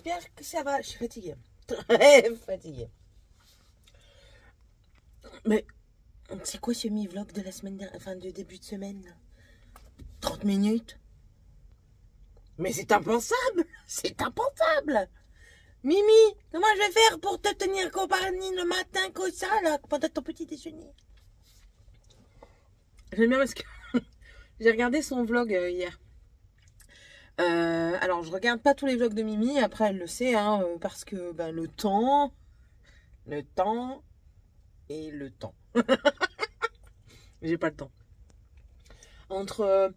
j'espère que ça va. Je suis fatiguée. Très fatiguée. Mais c'est quoi ce mi-vlog de la semaine dernière, enfin de début de semaine là? 30 minutes? Mais c'est impensable! C'est impensable! Mimi, comment je vais faire pour te tenir compagnie le matin comme ça, là, pendant ton petit déjeuner? J'aime bien parce que j'ai regardé son vlog hier. Alors, je regarde pas tous les vlogs de Mimi, après elle le sait, hein, parce que ben, le temps et le temps. J'ai pas le temps. Entre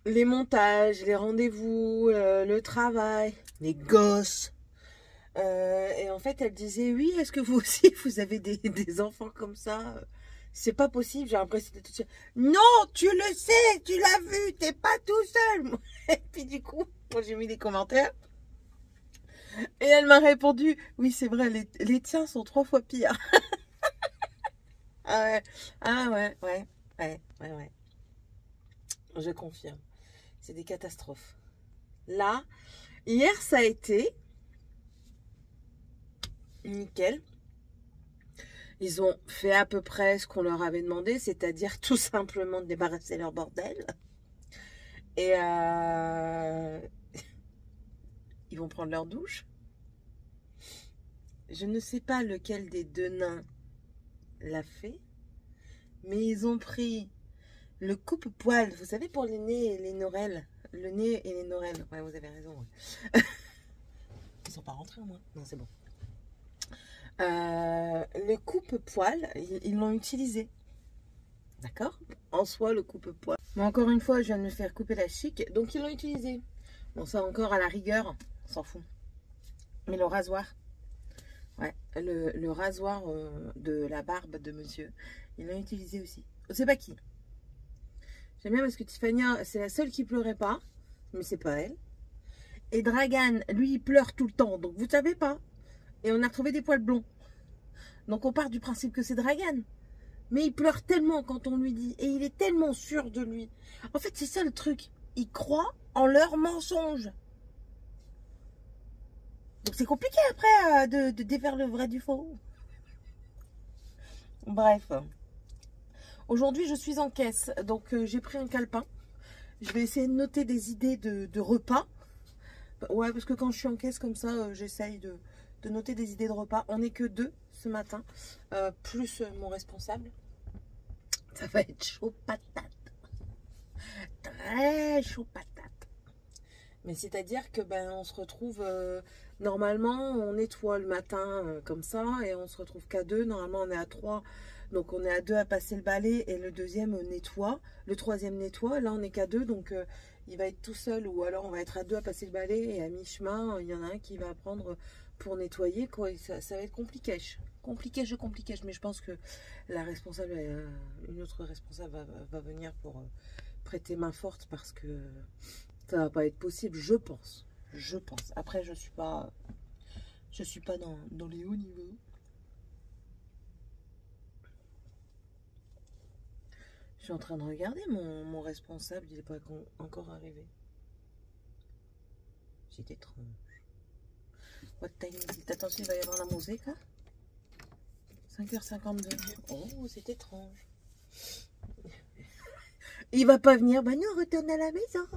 les montages, les rendez-vous, le travail, les gosses. Et en fait, elle disait, oui, est-ce que vous aussi, vous avez des enfants comme ça? C'est pas possible, j'ai l'impression d'être tout seul. Non, tu le sais, tu l'as vu, t'es pas tout seul. Et puis du coup, moi j'ai mis des commentaires. Et elle m'a répondu, oui, c'est vrai, les tiens sont 3 fois pires. Ah ouais. Je confirme. C'est des catastrophes. Là, hier, ça a été nickel. Ils ont fait à peu près ce qu'on leur avait demandé, c'est-à-dire tout simplement de débarrasser leur bordel. Et ils vont prendre leur douche. Je ne sais pas lequel des deux nains l'a fait, mais ils ont pris le coupe-poil, vous savez, pour les nez et les norelles. Le nez et les norelles. Ouais, vous avez raison. Ouais. Ils sont pas rentrés au moins. Non, c'est bon. Le coupe-poil, ils l'ont utilisé. D'accord? En soi, le coupe-poil. Mais encore une fois, je viens de me faire couper la chic, donc ils l'ont utilisé. Bon, ça encore à la rigueur, on s'en fout. Mais le rasoir, ouais, le rasoir de la barbe de monsieur, ils l'ont utilisé aussi. On sait pas qui. J'aime bien parce que Tiffania, c'est la seule qui pleurait pas, mais c'est pas elle. Et Dragan, lui, il pleure tout le temps, donc vous savez pas. Et on a retrouvé des poils blonds. Donc on part du principe que c'est Dragan. Mais il pleure tellement quand on lui dit. Et il est tellement sûr de lui. En fait, c'est ça le truc. Ils croient en leur mensonge. Donc c'est compliqué après de défaire le vrai du faux. Bref. Aujourd'hui, je suis en caisse. Donc j'ai pris un calepin. Je vais essayer de noter des idées de repas. Ouais, parce que quand je suis en caisse comme ça, j'essaye de noter des idées de repas. On n'est que 2 ce matin. Plus mon responsable. Ça va être chaud patate. Très chaud patate. Mais c'est-à-dire que ben on se retrouve normalement on nettoie le matin comme ça et on se retrouve qu'à 2. Normalement on est à 3. Donc on est à 2 à passer le balai et le deuxième nettoie. Le troisième nettoie. Là on est qu'à 2 donc il va être tout seul ou alors on va être à 2 à passer le balai et à mi-chemin il y en a un qui va prendre pour nettoyer quoi. Et ça va être compliqué. Compliqué, mais je pense que la responsable, une autre responsable va venir pour prêter main forte parce que ça va pas être possible, je pense. Après, je suis pas dans les hauts niveaux. Je suis en train de regarder mon responsable, il n'est pas encore arrivé. C'est étrange. What time is it? Attention, il va y avoir la musique. 5h52. Oh, c'est étrange. Il va pas venir. Bah non, retourne à la maison.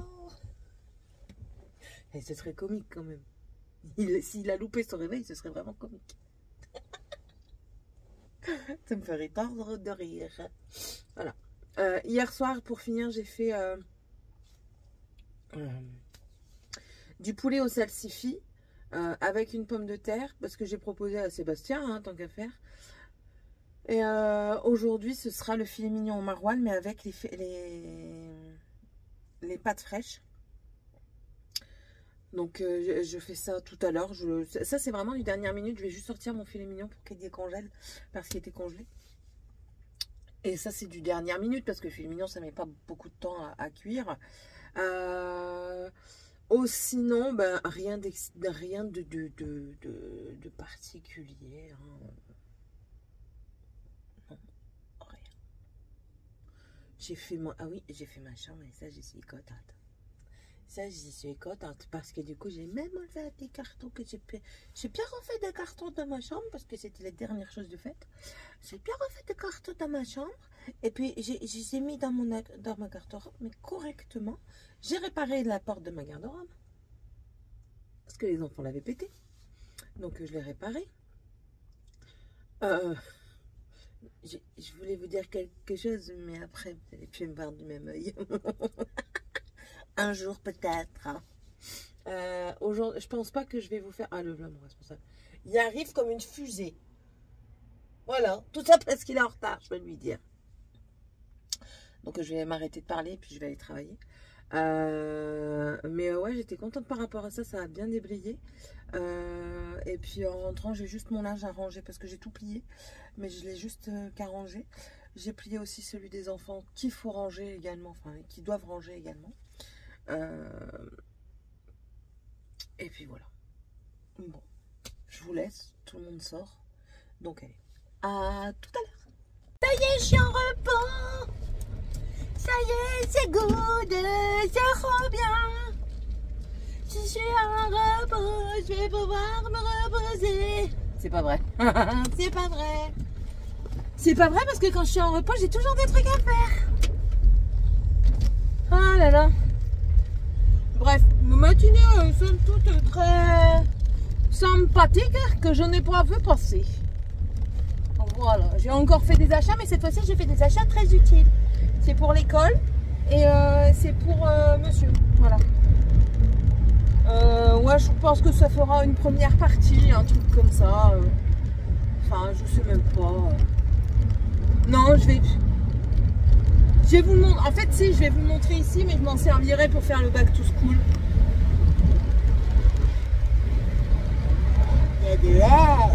Et ce serait comique quand même. S'il a loupé son réveil, ce serait vraiment comique. Ça me ferait tordre de rire. Voilà. Hier soir, pour finir, j'ai fait du poulet au salsifis avec une pomme de terre parce que j'ai proposé à Sébastien, hein, tant qu'à faire. Et aujourd'hui, ce sera le filet mignon au maroilles, mais avec les pâtes fraîches. Donc je fais ça tout à l'heure. Ça c'est vraiment du dernière minute. Je vais juste sortir mon filet mignon pour qu'il décongèle parce qu'il était congelé. Et ça c'est du dernière minute parce que le filet mignon ça met pas beaucoup de temps à cuire. Sinon ben, rien de particulier. Hein. Non, rien. J'ai fait ma chambre et ça je suis contente. Ça, j'y suis contente parce que du coup, j'ai même enlevé des cartons que j'ai bien refait des cartons dans ma chambre parce que c'était la dernière chose de fête. J'ai bien refait des cartons dans ma chambre et puis je les ai mis dans ma garde-robe, mais correctement. J'ai réparé la porte de ma garde-robe parce que les enfants l'avaient pété. Donc, je l'ai réparé. Je voulais vous dire quelque chose, mais après, vous n'allez plus me voir du même œil. Un jour peut-être. Aujourd'hui, je pense pas que je vais vous faire... Ah, le blanc, mon responsable. Il arrive comme une fusée. Voilà, tout ça parce qu'il est en retard, je vais lui dire. Donc, je vais m'arrêter de parler et puis je vais aller travailler. Mais ouais, j'étais contente par rapport à ça, ça a bien déblayé. Et puis en rentrant, j'ai juste mon linge à ranger parce que j'ai tout plié, mais je l'ai juste qu'à ranger. J'ai plié aussi celui des enfants qu'il faut ranger également, enfin qui doivent ranger également. Et puis voilà. Bon, je vous laisse, tout le monde sort. Donc allez, à tout à l'heure. Ça y est, je suis en repos. Ça y est, c'est good, c'est trop bien. Je suis en repos, je vais pouvoir me reposer. C'est pas vrai. C'est pas vrai. C'est pas vrai parce que quand je suis en repos, j'ai toujours des trucs à faire. Oh là là. Bref, ma matinée somme toute très sympathique que je n'ai pas vu passer. Voilà, j'ai encore fait des achats, mais cette fois-ci j'ai fait des achats très utiles. C'est pour l'école et c'est pour monsieur. Voilà. Ouais, je pense que ça fera une première partie, un truc comme ça. Enfin, je sais même pas. Non, je vais vous le montrer. En fait, si, je vais vous le montrer ici, mais je m'en servirai pour faire le back to school. Il y a de l'air.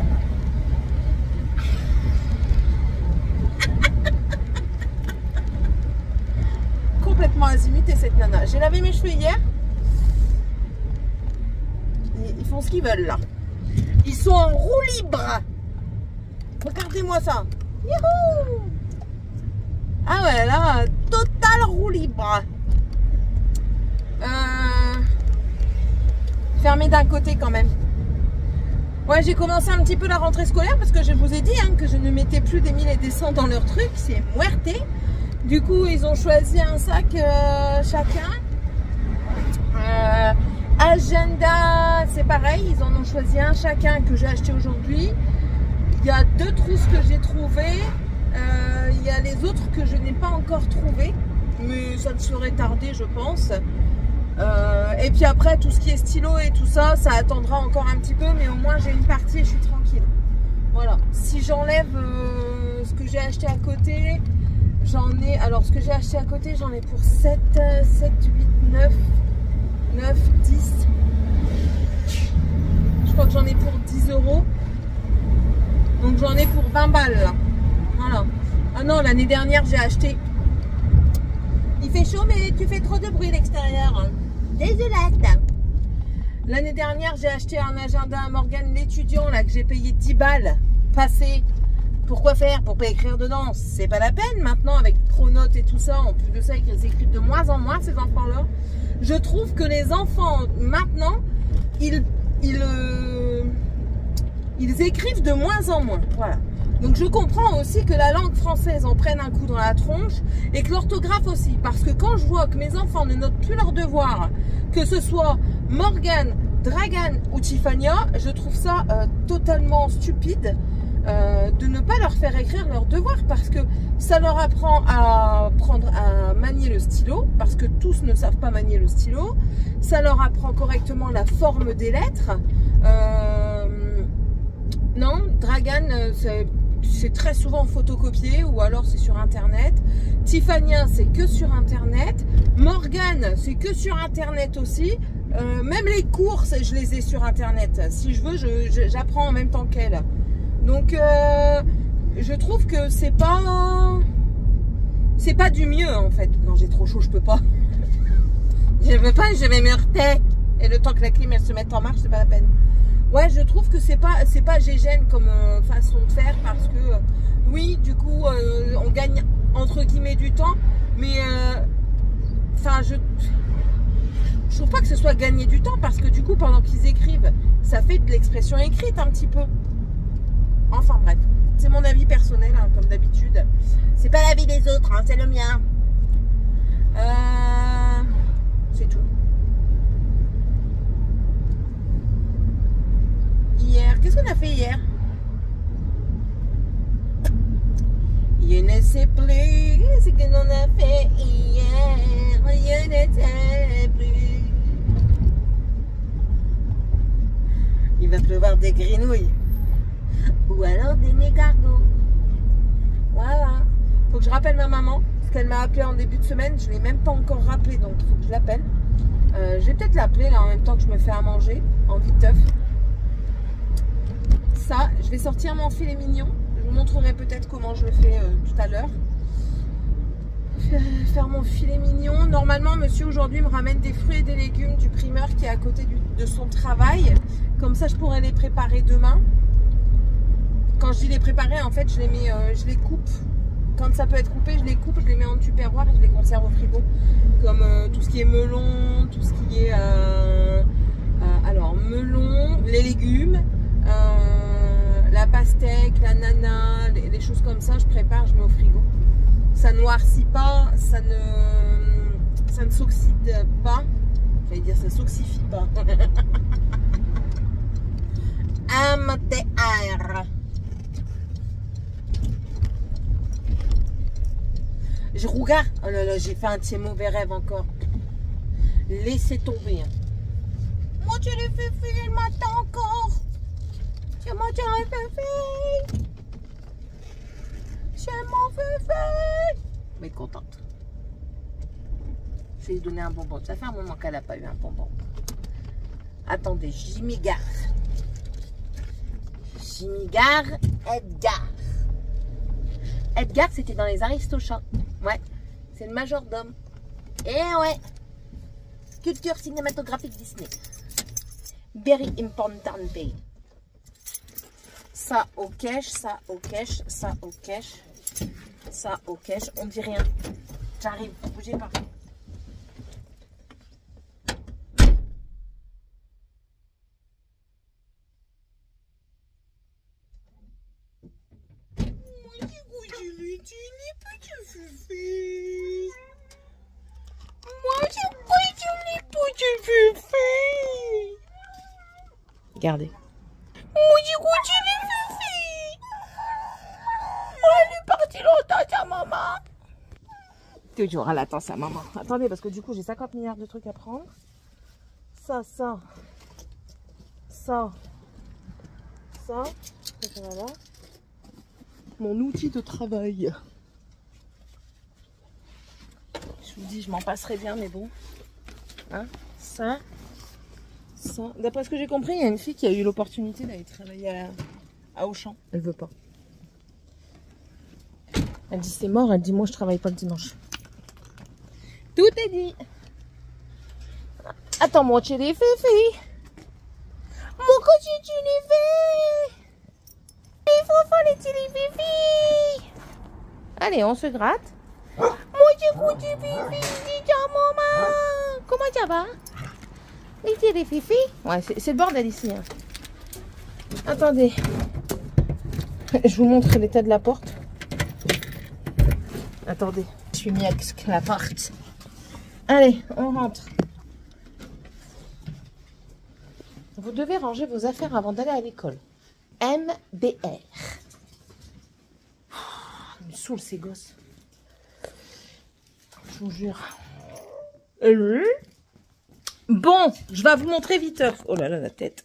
Complètement azimuté cette nana. J'ai lavé mes cheveux hier. Ils font ce qu'ils veulent là. Ils sont en roue libre. Regardez-moi ça. Youhou! Ah ouais, là, total roue libre. Fermé d'un côté quand même. Ouais, j'ai commencé un petit peu la rentrée scolaire parce que je vous ai dit hein, que je ne mettais plus des 1000 et des 100 dans leur truc. C'est muerté. Du coup, ils ont choisi un sac chacun. Agenda, c'est pareil. Ils en ont choisi un chacun que j'ai acheté aujourd'hui. Il y a 2 trousses que j'ai trouvées. Il y a les autres que je n'ai pas encore trouvées. Mais ça ne saurait tarder, je pense. Et puis après, tout ce qui est stylo et tout ça, ça attendra encore un petit peu. Mais au moins, j'ai une partie et je suis tranquille. Voilà. Si j'enlève ce que j'ai acheté à côté... J'en ai, alors ce que j'ai acheté à côté, j'en ai pour 7, 8, 9, 10. Je crois que j'en ai pour 10 €. Donc j'en ai pour 20 balles là. Voilà. Ah non, l'année dernière j'ai acheté. Il fait chaud mais tu fais trop de bruit à l'extérieur. Désolate. L'année dernière j'ai acheté un agenda à Morgane l'étudiant là que j'ai payé 10 balles. Passé. Pourquoi faire? Pour pas écrire dedans, c'est pas la peine. Maintenant, avec Pronote et tout ça, en plus de ça, ils écrivent de moins en moins, ces enfants-là. Je trouve que les enfants, maintenant, ils écrivent de moins en moins. Voilà. Donc, je comprends aussi que la langue française en prenne un coup dans la tronche et que l'orthographe aussi. Parce que quand je vois que mes enfants ne notent plus leurs devoirs, que ce soit Morgane, Dragan ou Tiffania, je trouve ça totalement stupide. De ne pas leur faire écrire leurs devoirs parce que ça leur apprend à manier le stylo parce que tous ne savent pas manier le stylo, ça leur apprend correctement la forme des lettres. Non, Dragan c'est très souvent photocopié ou alors c'est sur internet. Tiffania c'est que sur internet. Morgane c'est que sur internet aussi. Même les courses je les ai sur internet. Si je veux j'apprends en même temps qu'elle. Donc, je trouve que c'est pas du mieux en fait. Non, j'ai trop chaud, je peux pas. Je veux pas, je vais me heurter. Et le temps que la clim elle se mette en marche, c'est pas la peine. Ouais, je trouve que c'est pas gégène comme façon de faire parce que oui, du coup, on gagne entre guillemets du temps, mais enfin, Je trouve pas que ce soit gagner du temps parce que du coup, pendant qu'ils écrivent, ça fait de l'expression écrite un petit peu. Enfin bref, c'est mon avis personnel, hein, comme d'habitude. C'est pas l'avis des autres, hein, c'est le mien. C'est tout. Hier, qu'est-ce qu'on a fait hier? Je ne sais plus ce que l'on a fait hier. Je ne sais plus. Il va pleuvoir des grenouilles. Ou alors des négargos. Voilà. Faut que je rappelle ma maman. Parce qu'elle m'a appelé en début de semaine. Je ne l'ai même pas encore rappelé. Donc il faut que je l'appelle. Je vais peut-être l'appeler là en même temps que je me fais à manger. En viteuf. Ça, je vais sortir mon filet mignon. Je vous montrerai peut-être comment je le fais tout à l'heure. Faire mon filet mignon. Normalement, monsieur aujourd'hui me ramène des fruits et des légumes du primeur qui est à côté de son travail. Comme ça, je pourrais les préparer demain. Quand je dis les préparer, en fait, je les coupe. Quand ça peut être coupé, je les coupe, je les mets en tupperware et je les conserve au frigo. Comme tout ce qui est melon, tout ce qui est... alors, melon, les légumes... la pastèque, l'ananas, les choses comme ça, je prépare, je mets au frigo. Ça ne noircit pas, ça ne s'oxyde pas. J'allais dire ça s'oxifie pas. MTR. Je regarde. Oh là là, j'ai fait un de ces mauvais rêves encore. Laissez tomber. Hein. Moi, tu l'ai fait filer le matin encore. C'est mon féfé. C'est mon féfé. Mais contente. Je vais lui donner un bonbon. Ça fait un moment qu'elle n'a pas eu un bonbon. Attendez, Jimmy Gare. Jimmy Gare, Edgar. Edgar, c'était dans les Aristochats. Ouais, c'est le majordome. Et ouais. Culture cinématographique Disney. Very important pays. Ça au cache, ça au cache, ça au cache, ça au cache. On dit rien. J'arrive, bougez pas. Regardez. Toujours, elle attend sa maman. Attendez, parce que du coup, j'ai 50 milliards de trucs à prendre. Ça. Voilà. Mon outil de travail. Je vous dis, je m'en passerai bien, mais bon. Hein, ça. D'après ce que j'ai compris, il y a une fille qui a eu l'opportunité d'aller travailler à Auchan. Elle veut pas. Elle dit c'est mort, elle dit moi je travaille pas le dimanche. Tout est dit. Attends, moi tu les fais. Mon coach tu les fais. Il faut faire les fifi. Allez, on se gratte. Moi tu goûtes du fifi. Dis ciao maman. Comment ça va? Les fifi. Ouais, c'est le bordel ici. Hein. Attendez. Je vous montre l'état de la porte. Attendez. Je suis mis avec la porte. Allez, on rentre. Vous devez ranger vos affaires avant d'aller à l'école. MBR. Ils me saoulent ces gosses. Je vous jure. Bon, je vais vous montrer vite. Oh là là, la tête.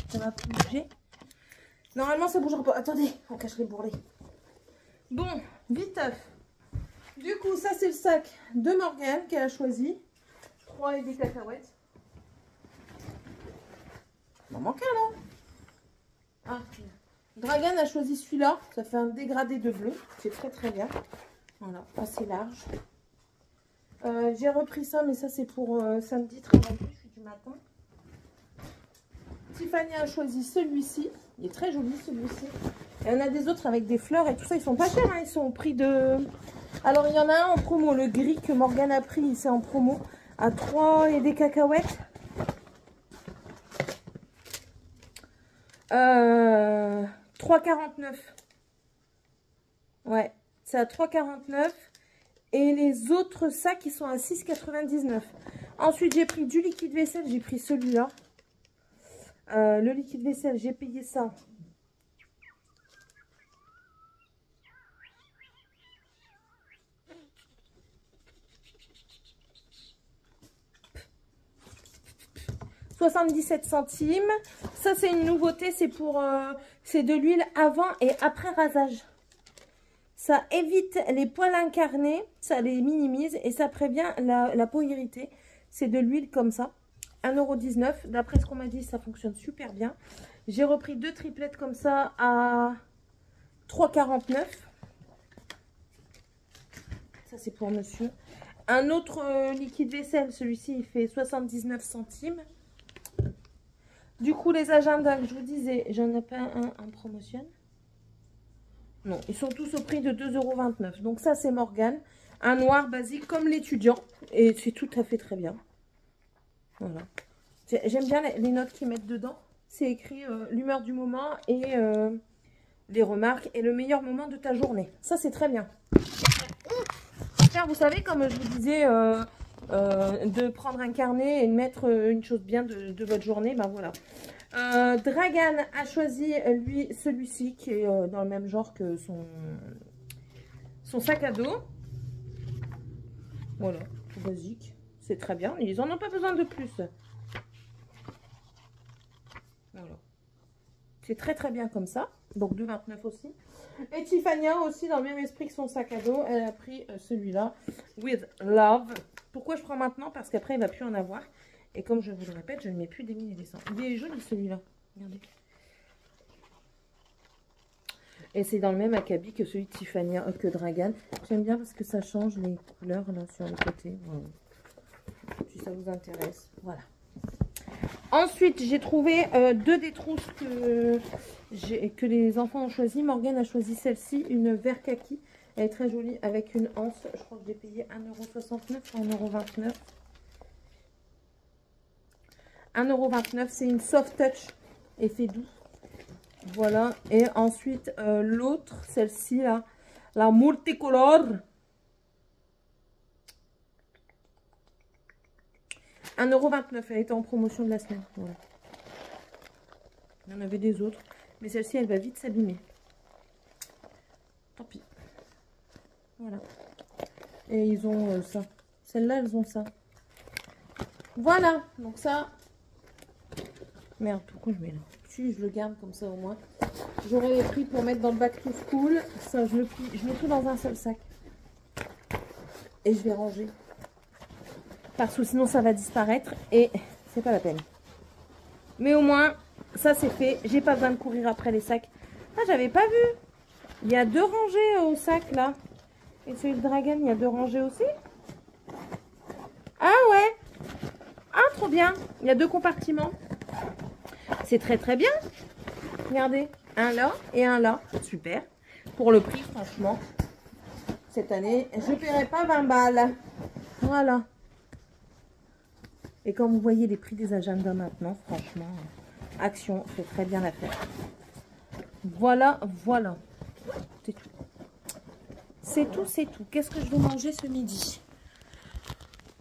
Ça va bouger. Normalement, ça bougera pas. Attendez, on cache les bourrelets. Bon, viteuf. Du coup, ça, c'est le sac de Morgane qu'elle a choisi. 3 et des cacahuètes. Il m'en manque un, là. Ah, Dragan a choisi celui-là. Ça fait un dégradé de bleu. C'est très, très bien. Voilà, assez large. J'ai repris ça, mais ça, c'est pour samedi, très plus du matin. Tiffany a choisi celui-ci. Il est très joli, celui-ci. Et on a des autres avec des fleurs et tout ça. Ils sont pas chers, hein. Ils sont au prix de Alors, il y en a un en promo, le gris que Morgane a pris, c'est en promo, à 3 et des cacahuètes. 3,49. Ouais, c'est à 3,49. Et les autres sacs, ils sont à 6,99. Ensuite, j'ai pris du liquide vaisselle, j'ai pris celui-là. Le liquide vaisselle, j'ai payé ça. « 77 centimes. Ça, c'est une nouveauté. C'est pour c'est de l'huile avant et après rasage. Ça évite les poils incarnés. Ça les minimise et ça prévient la peau irritée. C'est de l'huile comme ça. 1,19 €. D'après ce qu'on m'a dit, ça fonctionne super bien. J'ai repris 2 triplettes comme ça à 3,49 €. Ça, c'est pour monsieur. Un autre liquide vaisselle, celui-ci, il fait 79 centimes. Du coup, les agendas que je vous disais, j'en ai pas un en promotion. Non, ils sont tous au prix de 2,29 €. Donc ça, c'est Morgane. Un noir basique comme l'étudiant. Et c'est tout à fait très bien. Voilà. J'aime bien les notes qu'ils mettent dedans. C'est écrit l'humeur du moment et les remarques et le meilleur moment de ta journée. Ça, c'est très bien. Vous savez, comme je vous disais, de prendre un carnet et de mettre une chose bien de votre journée, ben voilà. Dragan a choisi, lui, celui-ci, qui est dans le même genre que son sac à dos. Voilà, tout basique. C'est très bien. Ils n'en ont pas besoin de plus. Voilà. C'est très très bien comme ça. Donc 2,29 € aussi. Et Tiffania aussi, dans le même esprit que son sac à dos, elle a pris celui-là, With Love. Pourquoi je prends maintenant? Parce qu'après, il ne va plus en avoir. Et comme je vous le répète, je ne mets plus des mille et des cents. Il est joli celui-là. Regardez. Et c'est dans le même acabit que celui de Tiffania, que Dragan. J'aime bien parce que ça change les couleurs là sur le côté. Voilà. Si ça vous intéresse. Voilà. Ensuite, j'ai trouvé 2 des trousses que les enfants ont choisi. Morgane a choisi celle-ci, une vert kaki. Elle est très jolie avec une anse. Je crois que j'ai payé 1,69 € ou 1,29 €. 1,29 €, c'est une soft touch, effet doux. Voilà. Et ensuite, l'autre, celle-ci, là, la multicolore. 1,29 €. Elle était en promotion de la semaine. Voilà. Il y en avait des autres. Mais celle-ci, elle va vite s'abîmer. Tant pis. Voilà. Et ils ont ça. Celles-là, elles ont ça. Voilà. Donc ça. Merde, pourquoi je mets là? Si, je le garde comme ça au moins. J'aurai les prix pour mettre dans le back to school. Ça, je mets tout dans un seul sac. Et je vais ranger. Parce que sinon ça va disparaître et c'est pas la peine. Mais au moins, ça c'est fait. J'ai pas besoin de courir après les sacs. Ah, j'avais pas vu. Il y a 2 rangées au sac là. Et celui de Dragan, il y a 2 rangées aussi. Ah ouais. Ah, trop bien. Il y a 2 compartiments. C'est très très bien. Regardez. Un là et un là. Super. Pour le prix, franchement. Cette année, je ne paierai pas 20 balles. Voilà. Et comme vous voyez les prix des agendas maintenant, franchement, Action fait très bien l'affaire. Voilà, voilà. C'est tout. C'est tout, c'est tout. Qu'est-ce que je vais manger ce midi?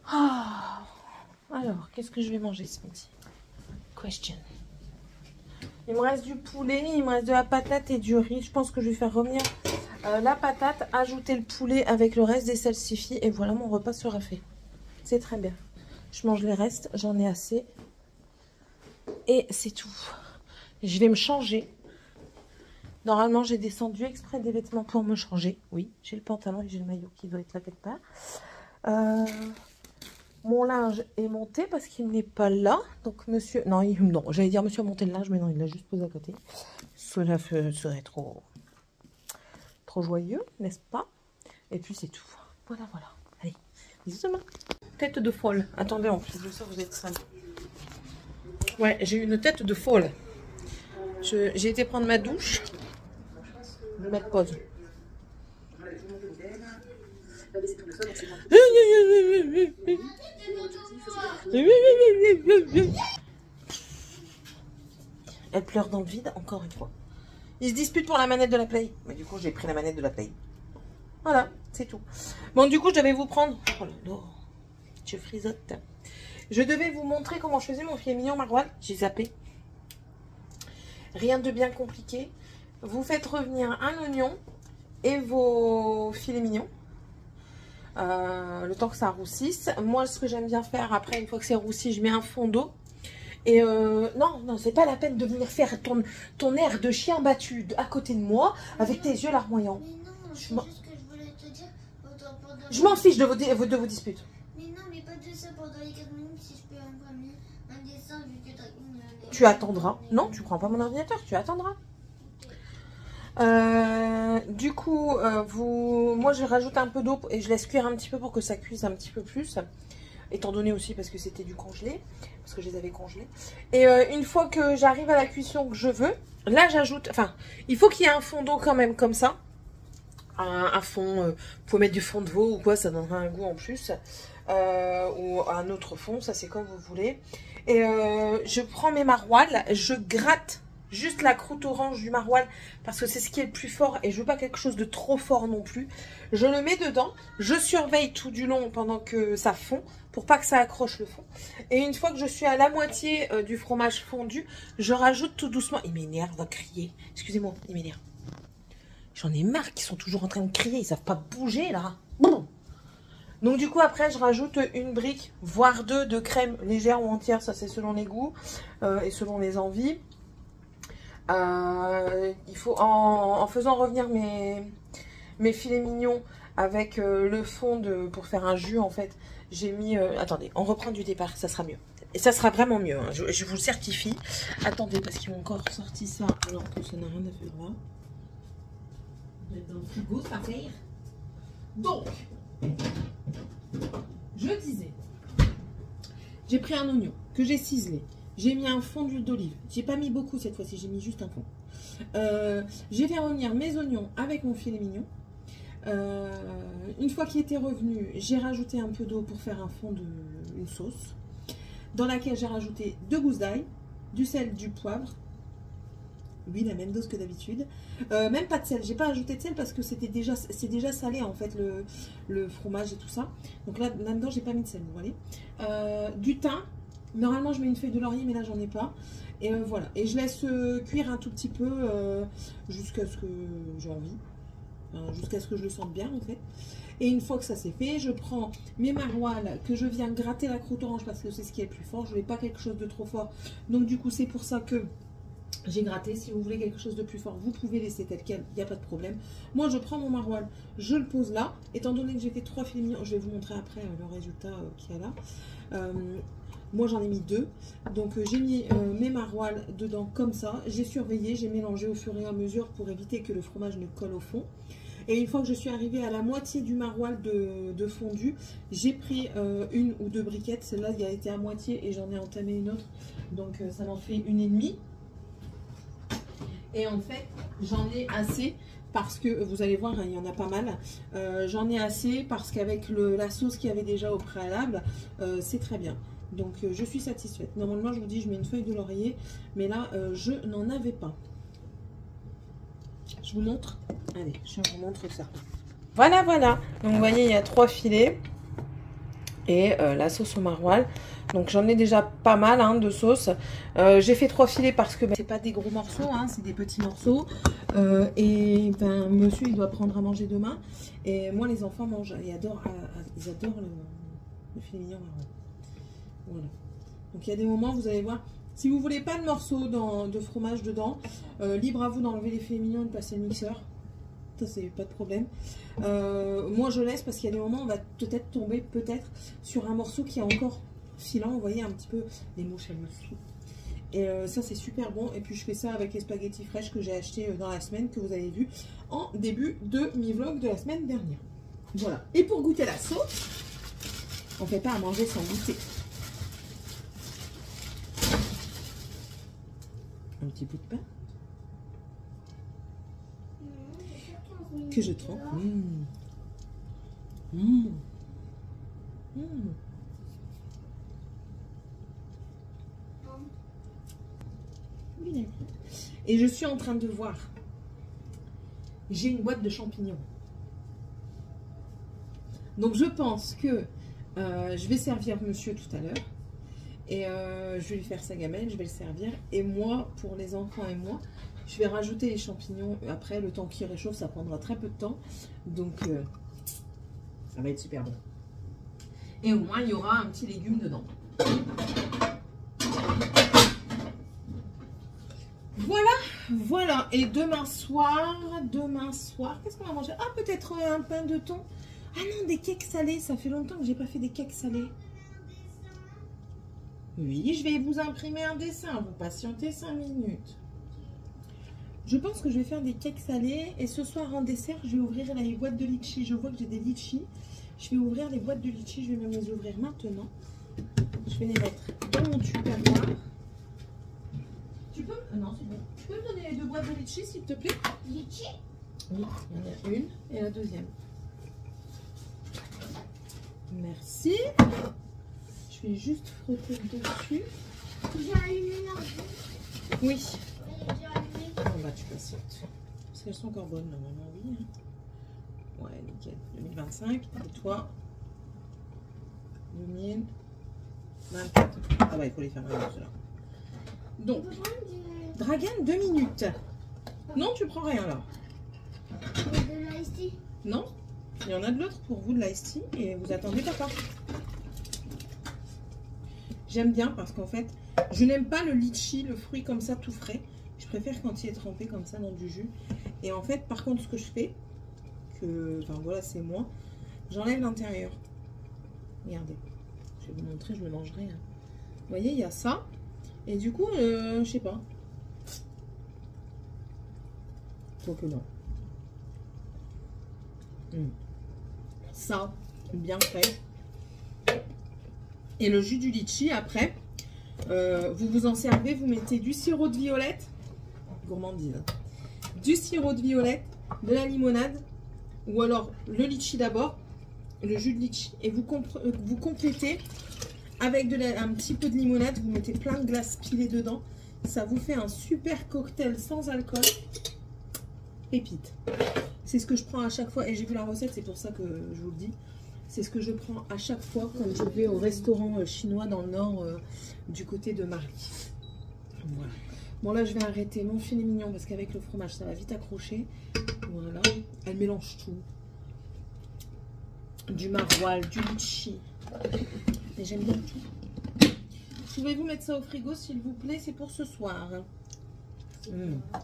Alors, qu'est-ce que je vais manger ce midi? Question. Il me reste du poulet, il me reste de la patate et du riz. Je pense que je vais faire revenir la patate, ajouter le poulet avec le reste des salsifis. Et voilà, mon repas sera fait. C'est très bien. Je mange les restes, j'en ai assez. Et c'est tout. Je vais me changer. Normalement, j'ai descendu exprès des vêtements pour me changer. Oui, j'ai le pantalon et j'ai le maillot qui doit être là quelque part. Mon linge est monté parce qu'il n'est pas là. Donc, monsieur... Non, non, j'allais dire monsieur a monté le linge, mais non, il l'a juste posé à côté. Cela serait trop joyeux, n'est-ce pas? Et puis, c'est tout. Voilà, voilà. Allez, bisous demain. Tête de folle. Attendez, en plus de ça, vous êtes sale. Ouais, j'ai une tête de folle. J'ai été prendre ma douche. Je vais mettre pause. pas laisser tomber ça, donc c'est un peu... Elle pleure dans le vide, encore une fois. Ils se disputent pour la manette de la Play. Mais du coup, j'ai pris la manette de la Play. Voilà, c'est tout. Bon, du coup, je devais vous prendre... Oh là là, je frisote. Je devais vous montrer comment je faisais mon filet mignon maroilles. J'ai zappé. Rien de bien compliqué. Vous faites revenir un oignon et vos filets mignons. Le temps que ça roussisse. Moi, ce que j'aime bien faire, après, une fois que c'est roussi, je mets un fond d'eau. Et non, c'est pas la peine de venir faire ton air de chien battu à côté de moi avec tes yeux larmoyants. Mais non, c'est juste que je voulais te dire. Je m'en fiche de vos disputes. Mais non, mais pas de ça pendant les 4 minutes si je peux imprimer un dessin vu que t'as une. Tu attendras. Non, tu prends pas mon ordinateur, tu attendras. Du coup, moi je rajoute un peu d'eau et je laisse cuire un petit peu pour que ça cuise un petit peu plus. Étant donné aussi parce que c'était du congelé, parce que je les avais congelés. Et une fois que j'arrive à la cuisson que je veux, là j'ajoute, enfin, il faut qu'il y ait un fond d'eau quand même comme ça. Un fond, vous pouvez mettre du fond de veau ou quoi, ça donnera un goût en plus. Ou un autre fond, ça c'est comme vous voulez. Et je prends mes maroilles, je gratte juste la croûte orange du maroilles parce que c'est ce qui est le plus fort et je veux pas quelque chose de trop fort non plus. Je le mets dedans, je surveille tout du long pendant que ça fond pour pas que ça accroche le fond. Et une fois que je suis à la moitié du fromage fondu, je rajoute tout doucement. Il m'énerve, va crier. Excusez-moi, il m'énerve. J'en ai marre qu'ils sont toujours en train de crier, ils savent pas bouger là. Bon. Donc du coup après je rajoute une brique, voire deux de crème légère ou entière, ça c'est selon les goûts et selon les envies. Il faut en faisant revenir mes filets mignons avec le fond pour faire un jus en fait. J'ai mis, attendez, on reprend du départ, ça sera mieux. Et ça sera vraiment mieux, hein, je vous le certifie. Attendez, parce qu'ils m'ont encore sorti ça alors que ça n'a rien à faire là. Dans le frigo, ça fait rire. Donc, je disais, j'ai pris un oignon que j'ai ciselé. J'ai mis un fond d'huile d'olive. J'ai pas mis beaucoup cette fois-ci, j'ai mis juste un fond. J'ai fait revenir mes oignons avec mon filet mignon. Une fois qu'il était revenu, j'ai rajouté un peu d'eau pour faire un fond une sauce dans laquelle j'ai rajouté 2 gousses d'ail, du sel, du poivre. Oui, la même dose que d'habitude. Même pas de sel. J'ai pas ajouté de sel parce que c'est déjà salé en fait le fromage et tout ça. Donc là-dedans, j'ai pas mis de sel. Vous voyez. Du thym. Normalement, je mets une feuille de laurier, mais là, j'en ai pas. Et voilà. Et je laisse cuire un tout petit peu jusqu'à ce que j'ai envie. Jusqu'à ce que je le sente bien en fait. Et une fois que ça c'est fait, je prends mes maroilles que je viens gratter la croûte orange parce que c'est ce qui est le plus fort. Je voulais pas quelque chose de trop fort. Donc du coup, c'est pour ça que j'ai gratté. Si vous voulez quelque chose de plus fort, vous pouvez laisser tel quel, il n'y a pas de problème. Moi, je prends mon maroilles, je le pose là. Étant donné que j'ai fait 3 filets mignons, je vais vous montrer après le résultat qu'il y a là. Moi, j'en ai mis 2. Donc, j'ai mis mes maroilles dedans comme ça. J'ai surveillé, j'ai mélangé au fur et à mesure pour éviter que le fromage ne colle au fond. Et une fois que je suis arrivée à la moitié du maroilles de fondu, j'ai pris 1 ou 2 briquettes. Celle-là, il a été à moitié et j'en ai entamé une autre. Donc, ça m'en fait 1,5. Et en fait, j'en ai assez parce que, vous allez voir, hein, il y en a pas mal. J'en ai assez parce qu'avec la sauce qu'il y avait déjà au préalable, c'est très bien. Donc, je suis satisfaite. Normalement, je vous dis, je mets une feuille de laurier. Mais là, je n'en avais pas. Je vous montre. Allez, je vous montre ça. Voilà, voilà. Donc, vous voyez, il y a 3 filets. Et la sauce au maroilles. Donc j'en ai déjà pas mal hein, de sauce. J'ai fait 3 filets parce que c'est pas des gros morceaux, hein, c'est des petits morceaux. Et ben, monsieur il doit prendre à manger demain. Et moi les enfants mangent, ils adorent le filet mignon marron. Voilà. Donc il y a des moments, vous allez voir, si vous voulez pas de morceaux de fromage dedans, libre à vous d'enlever les filets mignons et de passer le mixeur. Ça c'est pas de problème. Moi je laisse parce qu'il y a des moments où on va peut-être tomber sur un morceau qui est encore filant, vous voyez un petit peu les mouches elles me saoulent. Et ça c'est super bon. Et puis je fais ça avec les spaghettis fraîches que j'ai acheté dans la semaine, que vous avez vu en début de mi-vlog de la semaine dernière. Voilà. Et pour goûter la sauce, on fait pas à manger sans goûter. Un petit bout de pain que je trempe. Mmh. Mmh. Et je suis en train de voir. J'ai une boîte de champignons. Donc je pense que je vais servir monsieur tout à l'heure. Et je vais lui faire sa gamelle, je vais le servir. Et moi, pour les enfants et moi, je vais rajouter les champignons. Après, le temps qui réchauffe, ça prendra très peu de temps. Donc ça va être super bon. Et au moins, il y aura un petit légume dedans. Voilà, voilà. Et demain soir, qu'est-ce qu'on va manger? Ah, peut-être un pain de thon. Ah non, des cakes salés. Ça fait longtemps que j'ai pas fait des cakes salés. Oui, je vais vous imprimer un dessin. Vous patientez 5 minutes. Je pense que je vais faire des cakes salés. Et ce soir, en dessert, je vais ouvrir les boîtes de litchis. Je vois que j'ai des litchis. Je vais ouvrir les boîtes de litchis. Je vais même les ouvrir maintenant. Je vais les mettre dans mon tupperware. Tu peux... non, c'est bon. Tu peux me donner les 2 boîtes de litchis, s'il te plaît? Litchi? Oui, il y en a une et la deuxième. Merci. Je vais juste frotter dessus. J'ai allumé la... Oui. J'ai allumé. Bon, bah, tu patientes. Parce qu'elles sont encore bonnes, normalement, oui. Ouais, nickel. 2025. Et toi 2024. Ah bah, il faut les faire vraiment, ceux-là. Donc, Dragan, 2 minutes. Non, tu prends rien, là. De l'ice tea? Non, il y en a de l'autre pour vous, de l'ice tea. Et vous attendez papa. J'aime bien parce qu'en fait, je n'aime pas le litchi, le fruit comme ça tout frais. Je préfère quand il est trempé comme ça dans du jus. Et en fait, par contre, ce que je fais, enfin voilà, c'est moi, j'enlève l'intérieur. Regardez, je vais vous montrer, je le mangerai. Hein. Vous voyez, il y a ça. Et du coup, je sais pas. Faut que non. Ça, bien fait. Et le jus du litchi, après, vous vous en servez, vous mettez du sirop de violette, gourmandise, du sirop de violette, de la limonade, ou alors le litchi d'abord, le jus de litchi, et vous complétez avec un petit peu de limonade, vous mettez plein de glace pilée dedans, ça vous fait un super cocktail sans alcool, pépite. C'est ce que je prends à chaque fois, et j'ai vu la recette, c'est pour ça que je vous le dis. C'est ce que je prends à chaque fois quand je vais au restaurant chinois dans le nord du côté de Marly. Voilà. Bon là je vais arrêter mon filet mignon parce qu'avec le fromage ça va vite accrocher. Voilà. Elle mélange tout. Du maroilles, du litchi. Et j'aime bien tout. Pouvez-vous mettre ça au frigo s'il vous plaît? C'est pour ce soir.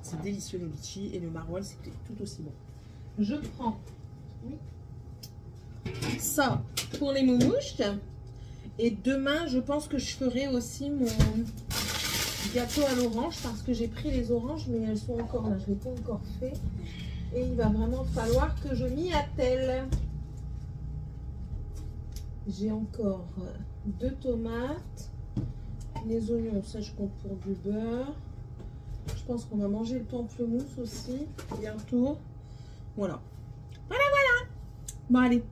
C'est délicieux le litchi et le maroilles c'était tout aussi bon. Je prends... ça pour les moumouches. Et demain, je pense que je ferai aussi mon gâteau à l'orange parce que j'ai pris les oranges, mais elles sont encore là. Je ne l'ai pas encore fait. Et il va vraiment falloir que je m'y attelle. J'ai encore 2 tomates. Les oignons, ça je compte pour du beurre. Je pense qu'on va manger le pamplemousse aussi bientôt. Voilà. Voilà, voilà. Bon, allez.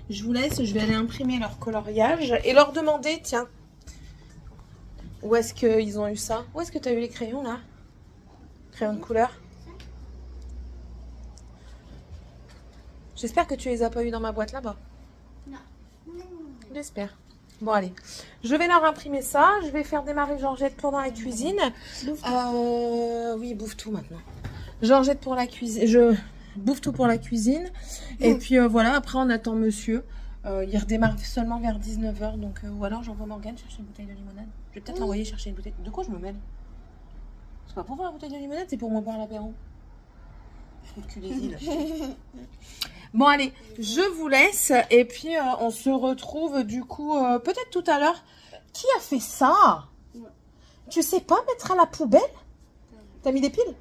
Je vous laisse, je vais aller imprimer leur coloriage et leur demander, tiens, où est-ce qu'ils ont eu ça? Où est-ce que tu as eu les crayons là? Crayons de couleur. J'espère que tu les as pas eu dans ma boîte là-bas. Non. J'espère. Bon allez, je vais leur imprimer ça, je vais faire démarrer Georgette pour dans la cuisine. Oui, bouffe tout maintenant. Georgette pour la cuisine, je bouffe tout pour la cuisine. Et puis voilà, après on attend monsieur. Il redémarre seulement vers 19 h. Donc voilà, j'envoie Morgane chercher une bouteille de limonade. Je vais peut-être l'envoyer chercher une bouteille. De quoi je me mêle? C'est pas pour voir la bouteille de limonade, c'est pour moi boire l'apéro. Je trouve que les îles. Bon allez, je vous laisse. Et puis on se retrouve du coup peut-être tout à l'heure. Qui a fait ça? Tu sais pas mettre à la poubelle? T'as mis des piles?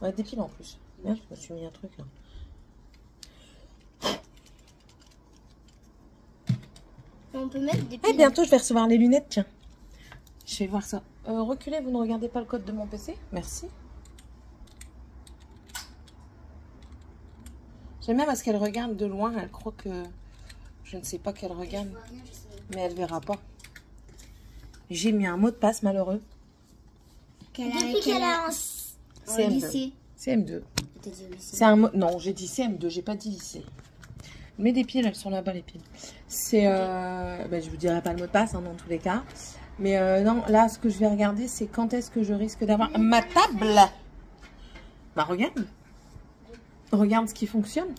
Ouais, des piles en plus. Merde, je me suis mis un truc là. On peut mettre des piles. Et bientôt je vais recevoir les lunettes, tiens. Je vais voir ça. Reculez, vous ne regardez pas le code de mon PC? Merci. J'aime bien parce qu'elle regarde de loin. Elle croit que je ne sais pas qu'elle regarde. Mais elle verra pas. J'ai mis un mot de passe malheureux. Depuis qu'elle a CM2. lycée. CM2. T'as dit lycée. C'est un mot. Non, j'ai dit CM2, j'ai pas dit lycée. Mais des piles, elles sont là-bas, les piles. C'est. Ben, je vous dirai pas le mot de passe, hein, dans tous les cas. Mais non, là, ce que je vais regarder, c'est quand est-ce que je risque d'avoir ma table. Bah, regarde. Regarde ce qui fonctionne.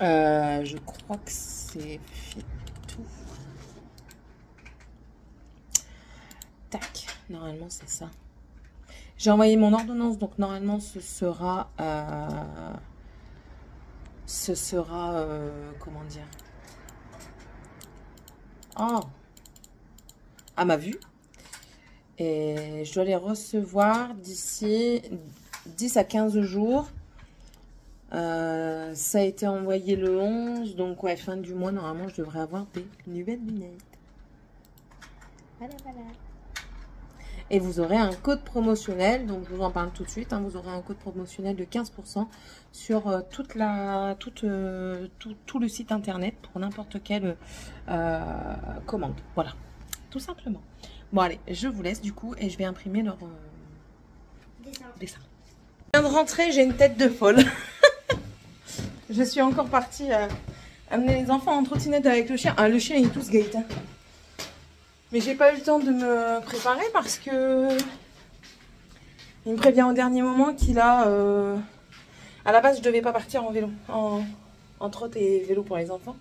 Je crois que c'est tout. Tac. Normalement, c'est ça. J'ai envoyé mon ordonnance, donc normalement, ce sera... comment dire? Oh, à ma vue. Et je dois les recevoir d'ici 10 à 15 jours. Ça a été envoyé le 11. Donc, ouais, fin du mois, normalement, je devrais avoir des nouvelles lunettes. Voilà, voilà. Et vous aurez un code promotionnel, donc je vous en parle tout de suite, hein, vous aurez un code promotionnel de 15% sur tout le site internet pour n'importe quelle commande. Voilà, tout simplement. Bon allez, je vous laisse du coup et je vais imprimer leur dessin. Je viens de rentrer, j'ai une tête de folle. Je suis encore partie amener les enfants en trottinette avec le chien. Ah, le chien il est tous gate. Hein. Mais j'ai pas eu le temps de me préparer parce que il me prévient au dernier moment qu'il a... à la base, je devais pas partir en vélo, en trotte et vélo pour les enfants.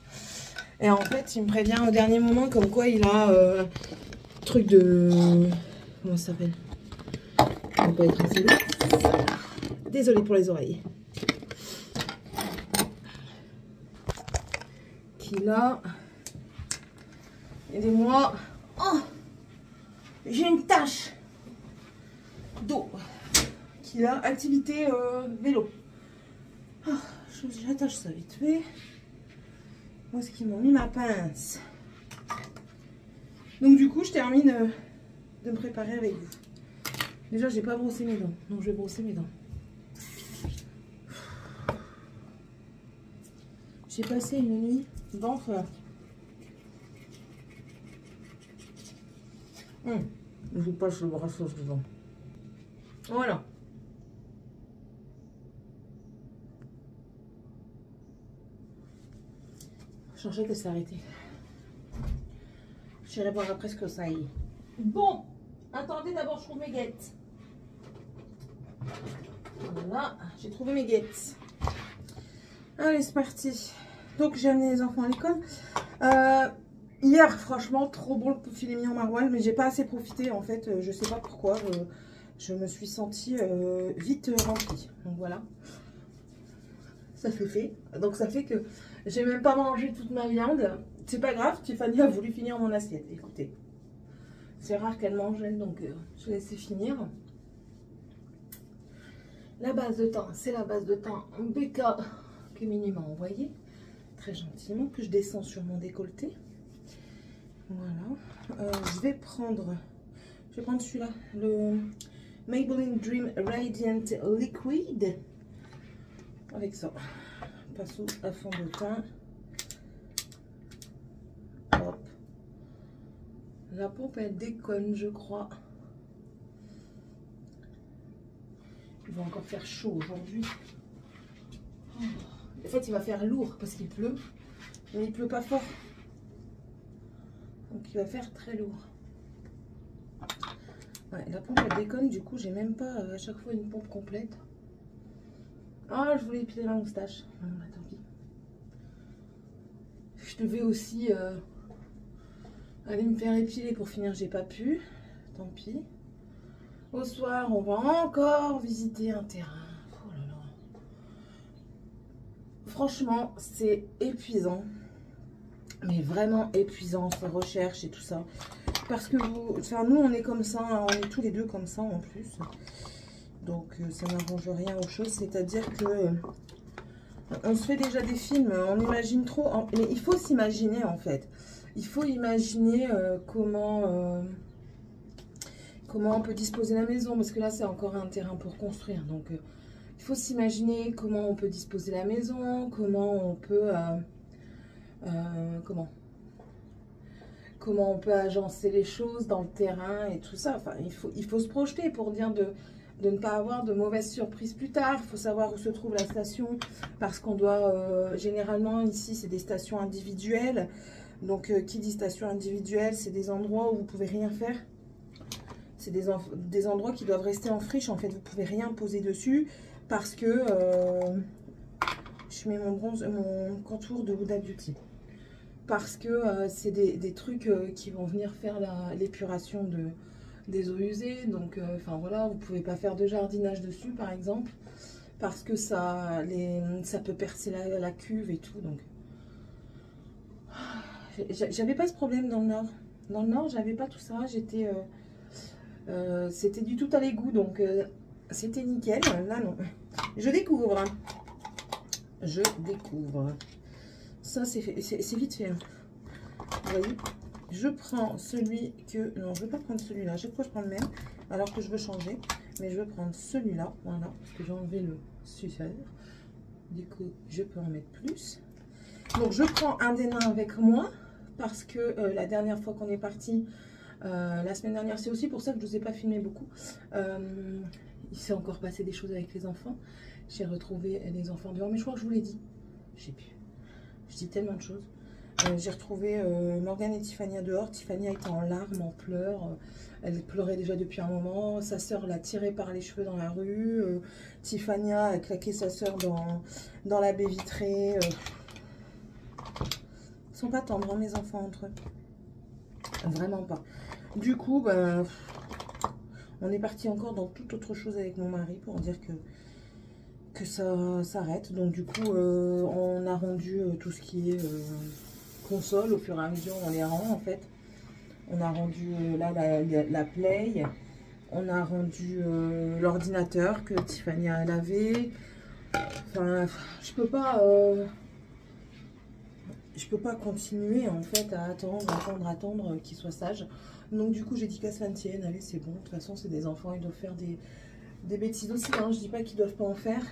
Et en fait, il me prévient au dernier moment comme quoi il a truc de... Comment ça s'appelle? Ça va pas être assez long. Désolée pour les oreilles. Qu'il a... Aidez-moi. Oh, j'ai une tache d'eau qui a activité vélo. Oh, j'attache ça vite fait. Où est-ce qu'ils m'ont mis ma pince? Donc du coup, je termine de me préparer avec vous. Déjà, j'ai pas brossé mes dents. Donc je vais brosser mes dents. J'ai passé une nuit d'enfer. Je vous passe le brassage devant. Voilà. Je pensais que ça arrêté. J'irai voir après ce que ça y est. Bon, attendez, d'abord je trouve mes guettes. Voilà, j'ai trouvé mes guettes. Allez, c'est parti. Donc j'ai amené les enfants à l'école. Hier, franchement, trop beau le filet mignon maroilles, mais j'ai pas assez profité en fait. Je sais pas pourquoi. Je me suis sentie vite remplie. Donc voilà. Ça fait. Donc ça fait que j'ai même pas mangé toute ma viande. C'est pas grave, Tiffany a voulu finir mon assiette. Écoutez, c'est rare qu'elle mange, donc je vais laisser finir. La base de thym, c'est la base de thym BK que Minnie m'a envoyé très gentiment, que je descends sur mon décolleté. Voilà. Je vais prendre celui-là, le Maybelline Dream Radiant Liquid. Avec ça, pinceau à fond de teint. Hop. La pompe elle déconne, je crois. Il va encore faire chaud aujourd'hui. Oh. En fait, il va faire lourd parce qu'il pleut, mais il pleut pas fort. Donc il va faire très lourd. Ouais, la pompe elle déconne, du coup j'ai même pas à chaque fois une pompe complète. Ah, je voulais épiler ma moustache. Ah, bah, tant pis. Je devais aussi aller me faire épiler pour finir, j'ai pas pu. Tant pis. Au soir, on va encore visiter un terrain. Oh là là. Franchement, c'est épuisant. Mais vraiment épuisant, ces recherches et tout ça. Parce que nous, on est comme ça, on est tous les deux comme ça en plus. Donc, ça n'arrange rien aux choses. C'est-à-dire que on se fait déjà des films, on imagine trop. Mais il faut s'imaginer en fait. Il faut imaginer comment on peut disposer la maison. Parce que là, c'est encore un terrain pour construire. Donc, il faut s'imaginer comment on peut disposer la maison, comment on peut comment on peut agencer les choses dans le terrain et tout ça. Enfin, il faut se projeter pour dire de ne pas avoir de mauvaises surprises plus tard. Il faut savoir où se trouve la station parce qu'on doit, généralement ici c'est des stations individuelles. Donc qui dit station individuelle, c'est des endroits où vous pouvez rien faire. C'est des endroits qui doivent rester en friche. En fait, vous pouvez rien poser dessus parce que je mets mon contour de Huda Beauty. Parce que c'est des trucs qui vont venir faire l'épuration des eaux usées. Donc, enfin voilà, vous pouvez pas faire de jardinage dessus, par exemple, parce que ça peut percer la cuve et tout. Donc, j'avais pas ce problème dans le Nord. Dans le Nord, j'avais pas tout ça. C'était du tout à l'égout, donc c'était nickel. Là, non. Je découvre. Hein. Je découvre. Ça, c'est vite fait. Hein. Vous voyez, je prends celui que... Non, je ne veux pas prendre celui-là. Chaque fois, je prends le même, alors que je veux changer. Mais je veux prendre celui-là. Voilà, parce que j'ai enlevé le suceur. Du coup, je peux en mettre plus. Donc, je prends un des nains avec moi, parce que la dernière fois qu'on est parti, la semaine dernière, c'est aussi pour ça que je ne vous ai pas filmé beaucoup. Il s'est encore passé des choses avec les enfants. J'ai retrouvé les enfants dehors, mais je crois que je vous l'ai dit. Je sais plus. Je dis tellement de choses. J'ai retrouvé Morgane et Tiffania dehors. Tiffania était en larmes, en pleurs. Elle pleurait déjà depuis un moment. Sa sœur l'a tirée par les cheveux dans la rue. Tiffania a claqué sa sœur dans la baie vitrée. Ils sont pas tendres, hein, mes enfants, entre eux. Vraiment pas. Du coup, ben, on est parti encore dans toute autre chose avec mon mari pour dire que ça s'arrête. Donc du coup on a rendu tout ce qui est console au fur et à mesure, on les rend en fait. On a rendu là la Play, on a rendu l'ordinateur que Tiffania elle avait. Enfin, je peux pas continuer en fait à attendre qu'ils soient sages. Donc du coup j'ai dit qu'à cela ne tienne, allez c'est bon, de toute façon c'est des enfants, ils doivent faire des bêtises aussi, hein. Je dis pas qu'ils doivent pas en faire,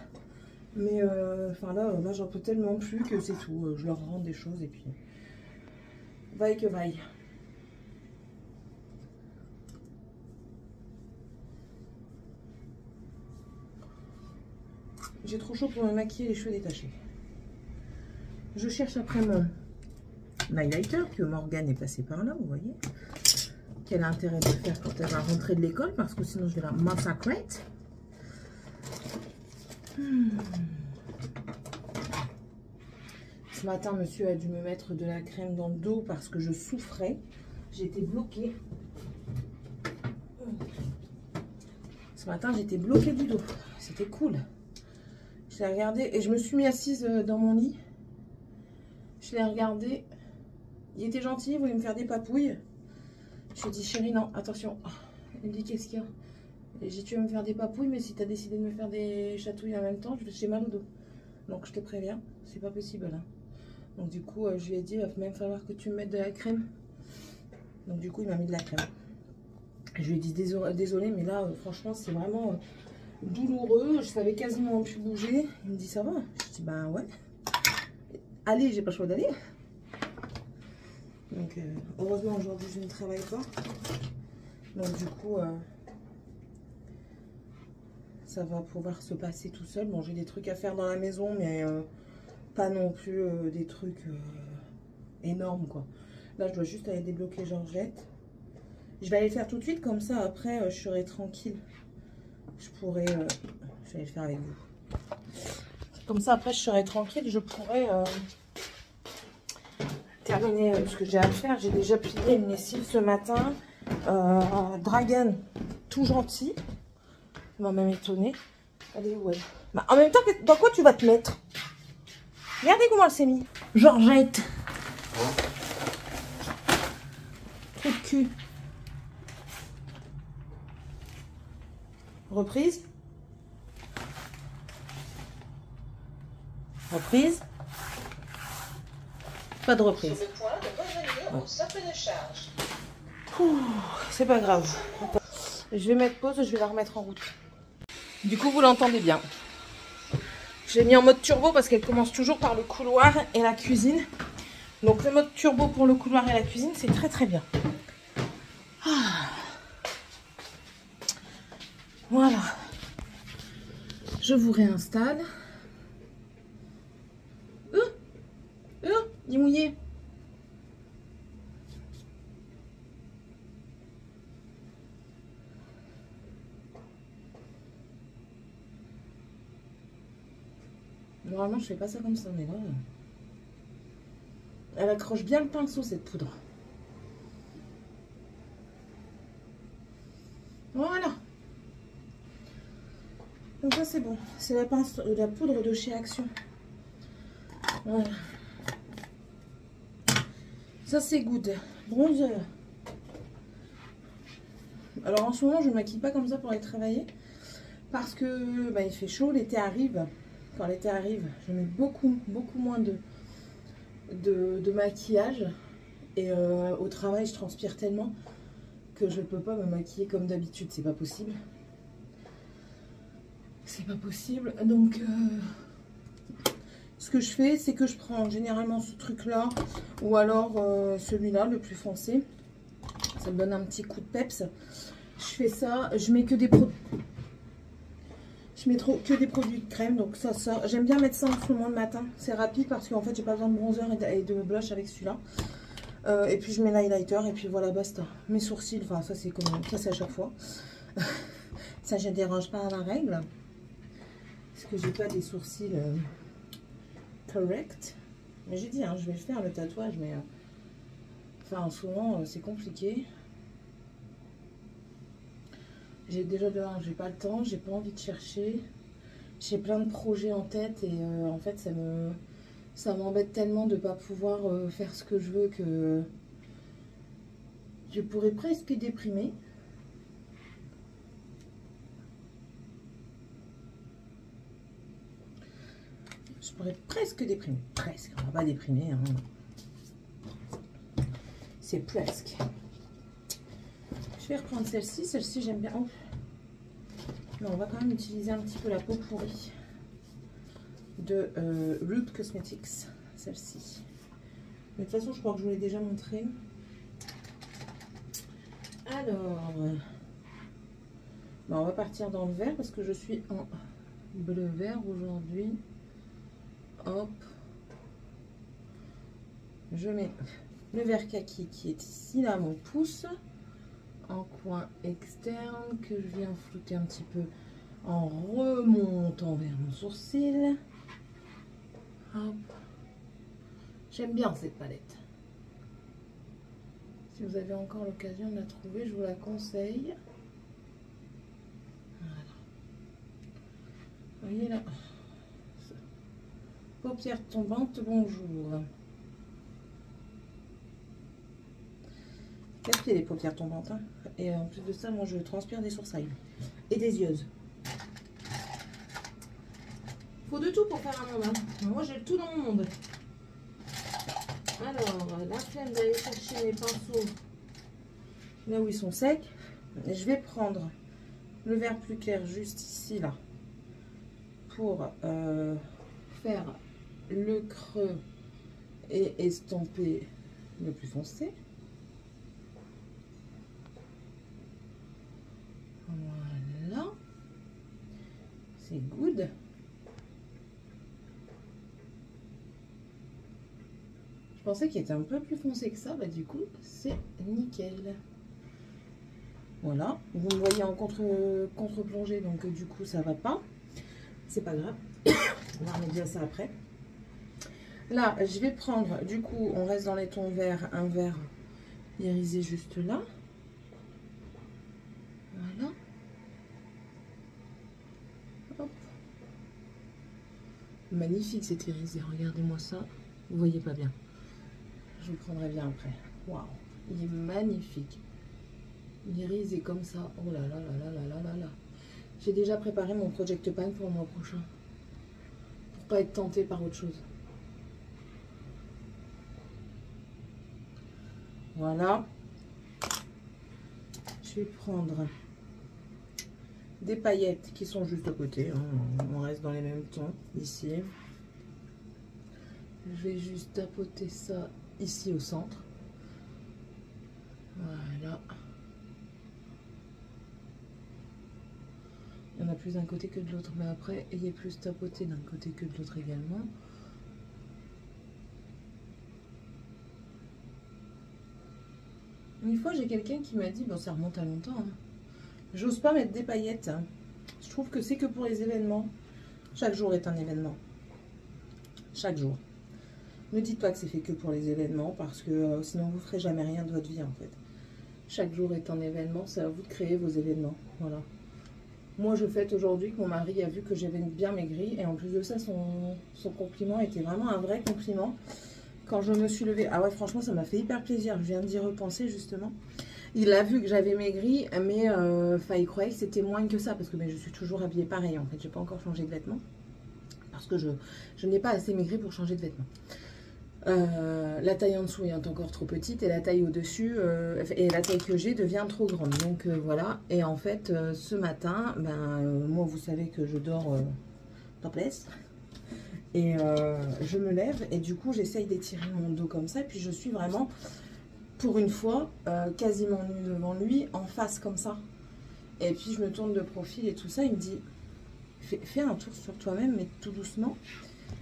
mais enfin là j'en peux tellement plus que c'est tout. Je leur rends des choses et puis vaille que vaille. J'ai trop chaud pour me maquiller les cheveux détachés. Je cherche après mon highlighter que Morgane est passée par là, vous voyez. Quel intérêt de le faire quand elle va rentrer de l'école parce que sinon je vais la massacrer. Ce matin, monsieur a dû me mettre de la crème dans le dos parce que je souffrais. J'étais bloquée. Ce matin, j'étais bloquée du dos. C'était cool. Je l'ai regardé et je me suis mis assise dans mon lit. Je l'ai regardé. Il était gentil, il voulait me faire des papouilles. Je lui ai dit, chérie, non, attention. Il me dit, qu'est-ce qu'il y a? J'ai dit, tu veux me faire des papouilles, mais si tu as décidé de me faire des chatouilles en même temps, j'ai mal au dos. Donc, je te préviens, c'est pas possible, là. Donc, du coup, je lui ai dit, il va même falloir que tu me mettes de la crème. Donc, du coup, il m'a mis de la crème. Je lui ai dit, désolé, mais là, franchement, c'est vraiment douloureux. Je savais quasiment plus bouger. Il me dit, ça va? Je dis, ben ouais. Allez, j'ai pas le choix d'aller. Donc, heureusement, aujourd'hui, je ne travaille pas. Donc, du coup, ça va pouvoir se passer tout seul. Bon, j'ai des trucs à faire dans la maison, mais pas non plus des trucs énormes, quoi. Là, je dois juste aller débloquer Georgette. Je vais aller le faire tout de suite, comme ça, après, je serai tranquille. Je pourrai... je vais aller le faire avec vous. Comme ça, après, je serai tranquille. Je pourrai... terminer ce que j'ai à faire. J'ai déjà plié une lessive ce matin. Dragon, tout gentil. Ça m'a même étonné. Allez, ouais. Bah, en même temps, dans quoi tu vas te mettre? Regardez comment elle s'est mise. Georgette. Trou de cul. Reprise. Reprise. Pas de reprise. Sur le point de revenir au socle de charge. C'est pas grave. Je vais mettre pause, je vais la remettre en route. Du coup, vous l'entendez bien. Je l'ai mis en mode turbo parce qu'elle commence toujours par le couloir et la cuisine. Donc le mode turbo pour le couloir et la cuisine, c'est très très bien. Ah. Voilà. Je vous réinstalle. Il est mouillé. Normalement, je fais pas ça comme ça, mais là... Elle accroche bien le pinceau, cette poudre. Voilà. Donc ça, c'est bon. C'est la poudre de chez Action. Voilà. Ça, c'est good. Bronzer. Alors, en ce moment, je ne maquille pas comme ça pour aller travailler. Parce que bah, il fait chaud, l'été arrive. Quand l'été arrive, je mets beaucoup moins de maquillage. Et au travail, je transpire tellement que je ne peux pas me maquiller comme d'habitude. C'est pas possible. C'est pas possible. Donc, ce que je fais, c'est que je prends généralement ce truc-là ou alors celui-là, le plus foncé. Ça me donne un petit coup de peps. Je fais ça, je mets que des produits. Je mets que des produits de crème, donc ça. J'aime bien mettre ça en ce moment le matin. C'est rapide parce qu'en fait, j'ai pas besoin de bronzer et de blush avec celui-là. Et puis je mets l'highlighter et puis voilà, basta. Mes sourcils, enfin ça c'est comme ça, c'est à chaque fois. Ça, je ne dérange pas à la règle. Parce que j'ai pas des sourcils corrects. Mais j'ai dit, hein, je vais le faire le tatouage, mais enfin en ce moment c'est compliqué. J'ai déjà j'ai pas le temps, j'ai pas envie de chercher. J'ai plein de projets en tête et en fait ça m'embête tellement de pas pouvoir faire ce que je veux que je pourrais presque déprimer. Je pourrais presque déprimer. Presque, on va pas déprimer. Hein. C'est presque. Je vais reprendre celle-ci. Celle-ci, j'aime bien. Oh. Mais on va quand même utiliser un petit peu la peau pourrie de Root Cosmetics. Celle-ci. De toute façon, je crois que je vous l'ai déjà montré. Alors, on va partir dans le vert parce que je suis en bleu vert aujourd'hui. Hop. Je mets le vert kaki qui est ici, là, mon pouce. En coin externe que je viens flouter un petit peu en remontant vers mon sourcil. Hop. J'aime bien cette palette. Si vous avez encore l'occasion de la trouver, je vous la conseille. Voilà. Vous voyez là. Paupières tombantes, bonjour. Casse-pied les paupières tombantes. Hein. Et en plus de ça, moi je transpire des sourcils. Et des yeux. Faut de tout pour faire un monde. Hein. Moi j'ai tout dans mon monde. Alors, la flemme d'aller chercher mes pinceaux là où ils sont secs. Et je vais prendre le vert plus clair juste ici, là. Pour faire le creux et estomper le plus foncé. Voilà. C'est good. Je pensais qu'il était un peu plus foncé que ça. Bah, du coup, c'est nickel. Voilà. Vous me voyez en contre-plongée, donc du coup, ça va pas. C'est pas grave. On va remédier à ça après. Là, je vais prendre, du coup, on reste dans les tons verts, un vert irisé juste là. Voilà. Hop. Magnifique cet irisé, regardez-moi ça. Vous voyez pas bien. Je vous prendrai bien après. Waouh, il est magnifique. L'iris est comme ça. Oh là là là là là là là là. J'ai déjà préparé mon project pan pour le mois prochain. Pour pas être tentée par autre chose. Voilà. Je vais prendre des paillettes qui sont juste à côté. Hein. On reste dans les mêmes tons ici. Je vais juste tapoter ça ici au centre. Voilà. Il y en a plus d'un côté que de l'autre, mais après, ayez plus tapoté d'un côté que de l'autre également. Une fois, j'ai quelqu'un qui m'a dit, bon, ça remonte à longtemps, hein, j'ose pas mettre des paillettes. Hein. Je trouve que c'est que pour les événements. Chaque jour est un événement. Chaque jour. Ne dites pas que c'est fait que pour les événements, parce que sinon vous ne ferez jamais rien de votre vie, en fait. Chaque jour est un événement, c'est à vous de créer vos événements. Voilà. Moi, je fête aujourd'hui que mon mari a vu que j'avais bien maigri. Et en plus de ça, son compliment était vraiment un vrai compliment. Quand je me suis levée, ah ouais, franchement, ça m'a fait hyper plaisir. Je viens d'y repenser, justement. Il a vu que j'avais maigri, mais il croyait que c'était moins que ça. Parce que je suis toujours habillée pareil, en fait. Je n'ai pas encore changé de vêtements. Parce que je n'ai pas assez maigri pour changer de vêtements. La taille en dessous est encore trop petite et la taille au-dessus et la taille que j'ai devient trop grande. Donc voilà. Et en fait, ce matin, moi, vous savez que je dors topless. Et je me lève et du coup, j'essaye d'étirer mon dos comme ça. Et puis, je suis vraiment, pour une fois, quasiment nue devant lui, en face comme ça. Et puis, je me tourne de profil et tout ça. Il me dit, fais un tour sur toi-même, mais tout doucement.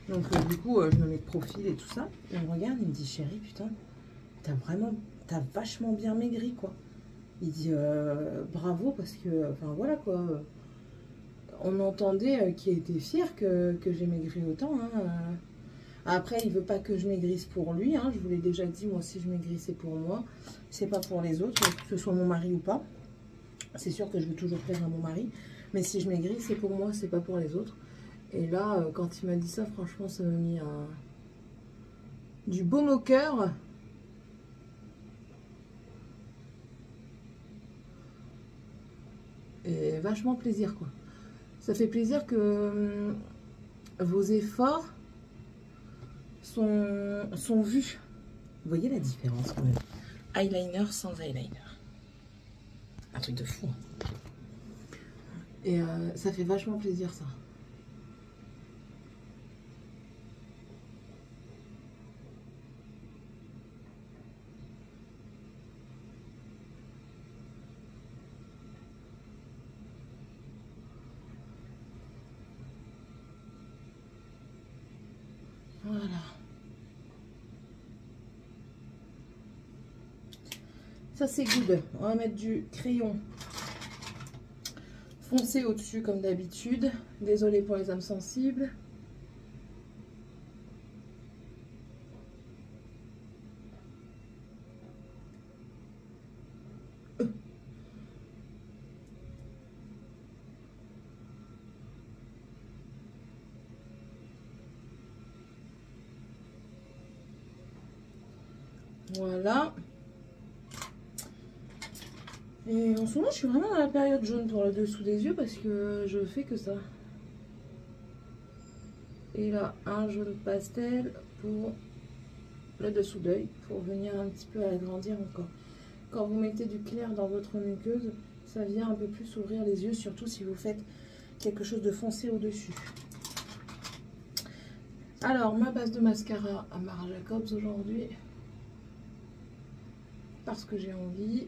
Donc du coup, je me mets de profil et tout ça. Et il me regarde, il me dit, chérie, putain, t'as vachement bien maigri, quoi. Il dit, bravo, parce que, enfin voilà, quoi. On entendait qu'il était fier que j'ai maigri autant. Hein. Après, il veut pas que je maigrisse pour lui. Hein. Je vous l'ai déjà dit, moi aussi, je maigrissais pour moi. C'est pas pour les autres, que ce soit mon mari ou pas. C'est sûr que je veux toujours plaire à mon mari. Mais si je maigris, c'est pour moi, c'est pas pour les autres. Et là, quand il m'a dit ça, franchement, ça m'a mis du baume au cœur. Et vachement plaisir, quoi. Ça fait plaisir que vos efforts sont vus. Vous voyez la différence, quand même. Eyeliner sans eyeliner. Un truc de fou. Et ça fait vachement plaisir, ça. Voilà. Ça c'est good. On va mettre du crayon foncé au-dessus comme d'habitude. Désolée pour les âmes sensibles. Voilà. Et en ce moment, je suis vraiment dans la période jaune pour le dessous des yeux parce que je fais que ça. Et là, un jaune pastel pour le dessous d'œil pour venir un petit peu agrandir encore. Quand vous mettez du clair dans votre muqueuse, ça vient un peu plus ouvrir les yeux, surtout si vous faites quelque chose de foncé au-dessus. Alors, ma base de mascara à Mara Jacobs aujourd'hui. Parce que j'ai envie.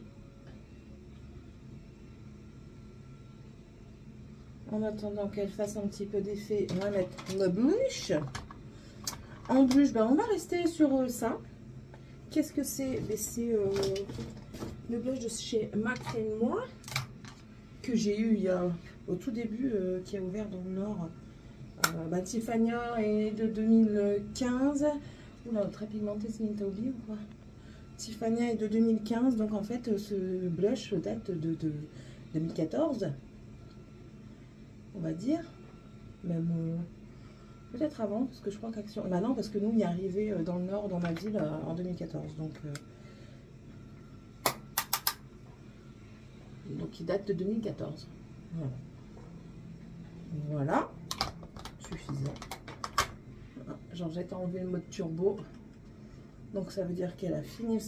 En attendant qu'elle fasse un petit peu d'effet, on va mettre le blush. En blush, on va rester sur ça. Qu'est-ce que c'est? C'est le blush de chez Mac & Moi que j'ai eu il y a au tout début, qui a ouvert dans le Nord. Tiffania est de 2015. Oula, très pigmenté, c'est t'as oublié ou quoi? Tiffania est de 2015, donc en fait ce blush date de 2014, on va dire, même peut-être avant, parce que je crois qu'Action... Bah non, parce que nous il est arrivé dans le Nord, dans ma ville, en 2014, donc il date de 2014. Voilà, suffisant. Georgette a enlevé le mode turbo. Donc ça veut dire qu'elle a fini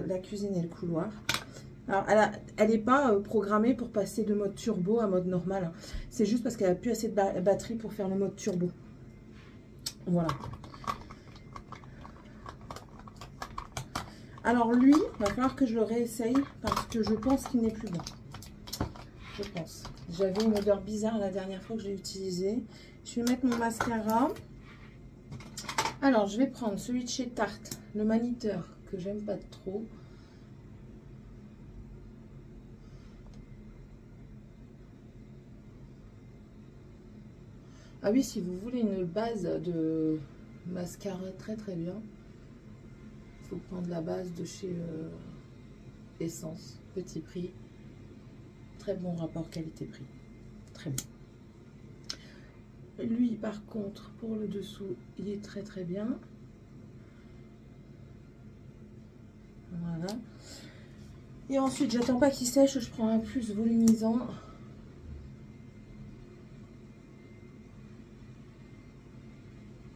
la cuisine et le couloir. Alors, elle n'est pas programmée pour passer de mode turbo à mode normal. Hein. C'est juste parce qu'elle n'a plus assez de batterie pour faire le mode turbo. Voilà. Alors lui, il va falloir que je le réessaye parce que je pense qu'il n'est plus bon. Je pense. J'avais une odeur bizarre la dernière fois que je l'ai utilisé. Je vais mettre mon mascara. Alors, je vais prendre celui de chez Tarte, le Maniteur, que j'aime pas trop. Ah oui, si vous voulez une base de mascara très très bien, il faut prendre la base de chez Essence, petit prix, très bon rapport qualité-prix, très bon. Lui par contre, pour le dessous, il est très très bien. Voilà. Et ensuite, j'attends pas qu'il sèche, je prends un plus volumisant.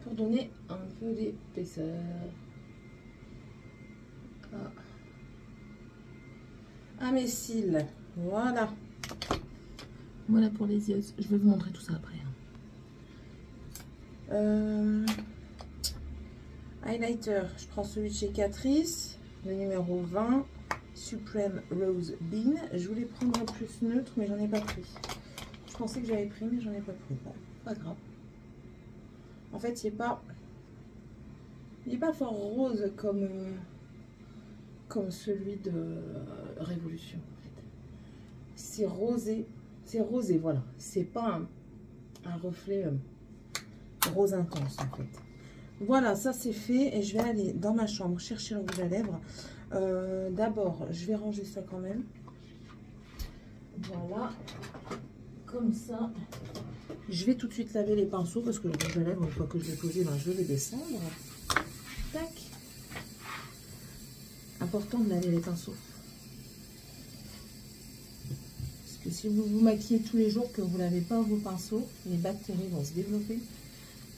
Pour donner un peu d'épaisseur. À mes cils. Voilà. Voilà pour les yeux. Je vais vous montrer tout ça après. Highlighter. Je prends celui de chez Catrice. Le numéro 20. Supreme Rose Bean. Je voulais prendre un plus neutre, mais j'en ai pas pris. Je pensais que j'avais pris, mais j'en ai pas pris. Bon, pas grave. En fait, il n'est pas fort rose comme celui de Révolution. En fait. C'est rosé, voilà. C'est pas un reflet rose intense en fait. Voilà, ça c'est fait et je vais aller dans ma chambre chercher le rouge à lèvres. D'abord, je vais ranger ça quand même. Voilà, comme ça. Je vais tout de suite laver les pinceaux parce que le rouge à lèvres, une fois que je l'ai posé, ben, je vais descendre. Tac. Important de laver les pinceaux. Parce que si vous vous maquillez tous les jours, que vous ne lavez pas vos pinceaux, les bactéries vont se développer.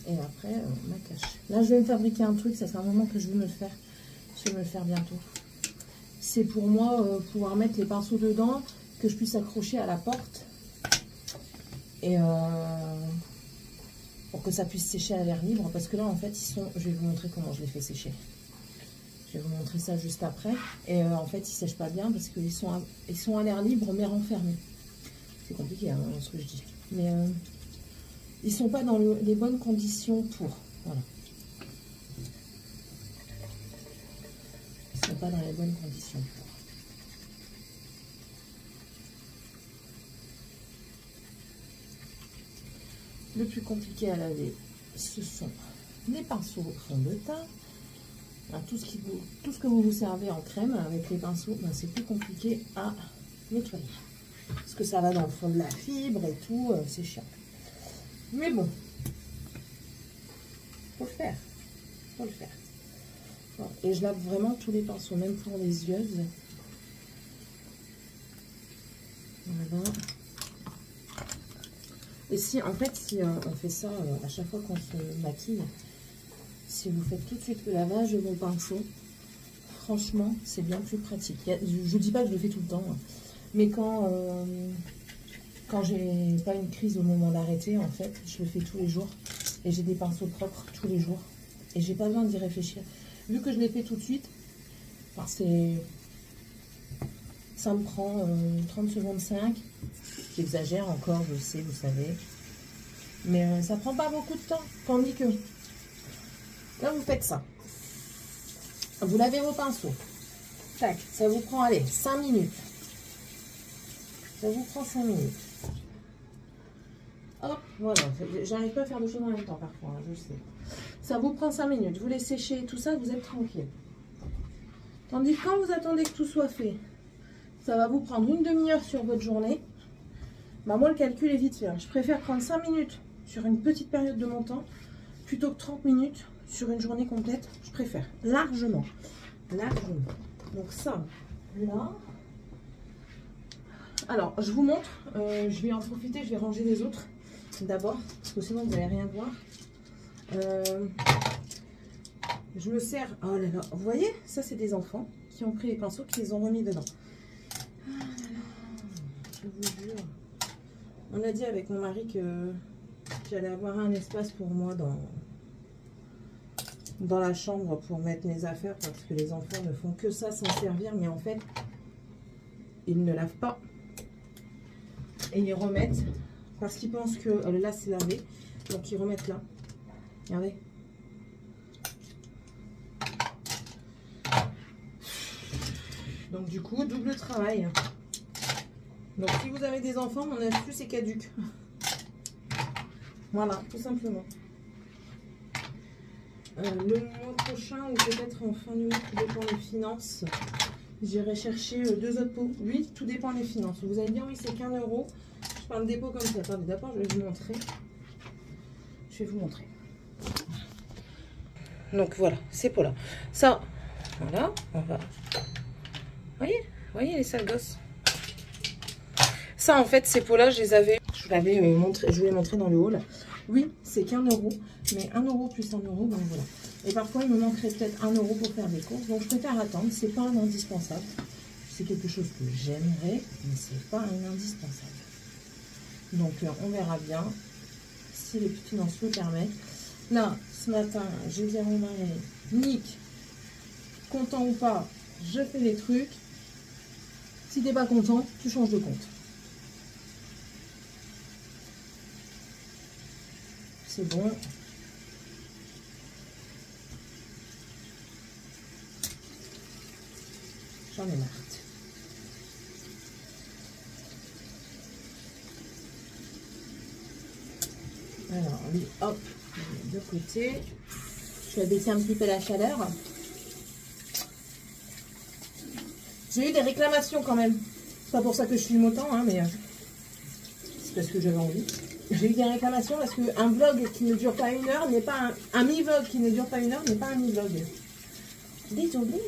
Et après, on cache. Là, je vais me fabriquer un truc, ça c'est un moment que je vais me le faire. Je vais me le faire bientôt. C'est pour moi pouvoir mettre les pinceaux dedans, que je puisse accrocher à la porte. Et pour que ça puisse sécher à l'air libre. Parce que là, en fait, je vais vous montrer comment je les fais sécher. Je vais vous montrer ça juste après. Et en fait, ils ne sèchent pas bien parce qu'ils sont à l'air libre, mais renfermés. C'est compliqué, hein, ce que je dis. Mais ils ne sont pas dans les bonnes conditions pour. Voilà. Ils ne sont pas dans les bonnes conditions pour. Le plus compliqué à laver, ce sont les pinceaux fond de teint. Tout ce que vous vous servez en crème avec les pinceaux, ben, c'est plus compliqué à nettoyer. Parce que ça va dans le fond de la fibre et tout, c'est chiant. Mais bon, faut le faire. Faut le faire. Voilà. Et je lave vraiment tous les pinceaux, même pour les yeux. Voilà. Et si, en fait, si on fait ça à chaque fois qu'on se maquille, si vous faites tout de suite le lavage de vos pinceaux, franchement, c'est bien plus pratique. Je ne dis pas que je le fais tout le temps, hein, mais quand j'ai pas une crise au moment d'arrêter, en fait, je le fais tous les jours. Et j'ai des pinceaux propres tous les jours. Et j'ai pas besoin d'y réfléchir. Vu que je l'ai fait tout de suite, enfin, ça me prend 30 secondes 5. J'exagère encore, je sais, vous savez. Mais ça prend pas beaucoup de temps. Tandis que là, vous faites ça. Vous lavez vos pinceaux. Tac, ça vous prend, allez, 5 minutes. Ça vous prend 5 minutes. Hop, voilà. J'arrive pas à faire deux choses en même temps parfois, hein, je sais. Ça vous prend 5 minutes. Vous les séchez, tout ça, vous êtes tranquille. Tandis que quand vous attendez que tout soit fait, ça va vous prendre une demi-heure sur votre journée. Bah, moi, le calcul est vite fait. Hein. Je préfère prendre 5 minutes sur une petite période de mon temps plutôt que 30 minutes sur une journée complète. Je préfère largement. Largement. Donc ça, là. Alors, je vous montre. Je vais en profiter. Je vais ranger les autres d'abord. Parce que sinon, vous n'allez rien voir. Je me sers. Oh là là. Vous voyez, ça, c'est des enfants qui ont pris les pinceaux, qui les ont remis dedans. je vous jure. On a dit avec mon mari que j'allais avoir un espace pour moi dans la chambre pour mettre mes affaires parce que les enfants ne font que ça s'en servir, mais en fait, ils ne lavent pas. Et ils remettent parce qu'ils pensent que là c'est lavé, donc ils remettent là. Regardez. Donc du coup, double travail. Donc si vous avez des enfants, mon astuce c'est caduque. Voilà, tout simplement. Le mois prochain ou peut-être en fin du mois, tout dépend des finances, j'irai chercher 2 autres pots. Oui, tout dépend des finances. Vous allez dire oui, c'est qu'1 €. Je parle des pots comme ça. Attendez, d'abord je vais vous montrer. Donc voilà, ces pots là. Ça, voilà, on va. Voyez les sales gosses. Ça en fait, ces pots là, je les avais. Je vous l'avais montré, je vous l'ai montré dans le haul. Oui, c'est qu'1 €, mais 1 € plus 1 €, donc voilà. Et parfois, il me manquerait peut-être 1 € pour faire des courses, donc je préfère attendre. C'est pas un indispensable. C'est quelque chose que j'aimerais, mais c'est pas un indispensable. Donc, on verra bien si les finances le permettent. Là, ce matin, je vais dire à mon mari, Nick, content ou pas, je fais les trucs. Si t'es pas content, tu changes de compte. C'est bon. J'en ai marre. Alors, lui, hop, de côté. Je vais baisser un petit peu la chaleur. J'ai eu des réclamations quand même. C'est pas pour ça que je filme autant, hein, mais c'est parce que j'avais envie. J'ai eu des réclamations parce qu'un vlog qui ne dure pas 1 heure n'est pas un mi-vlog qui ne dure pas 1 heure n'est pas un mi-vlog. Désolé.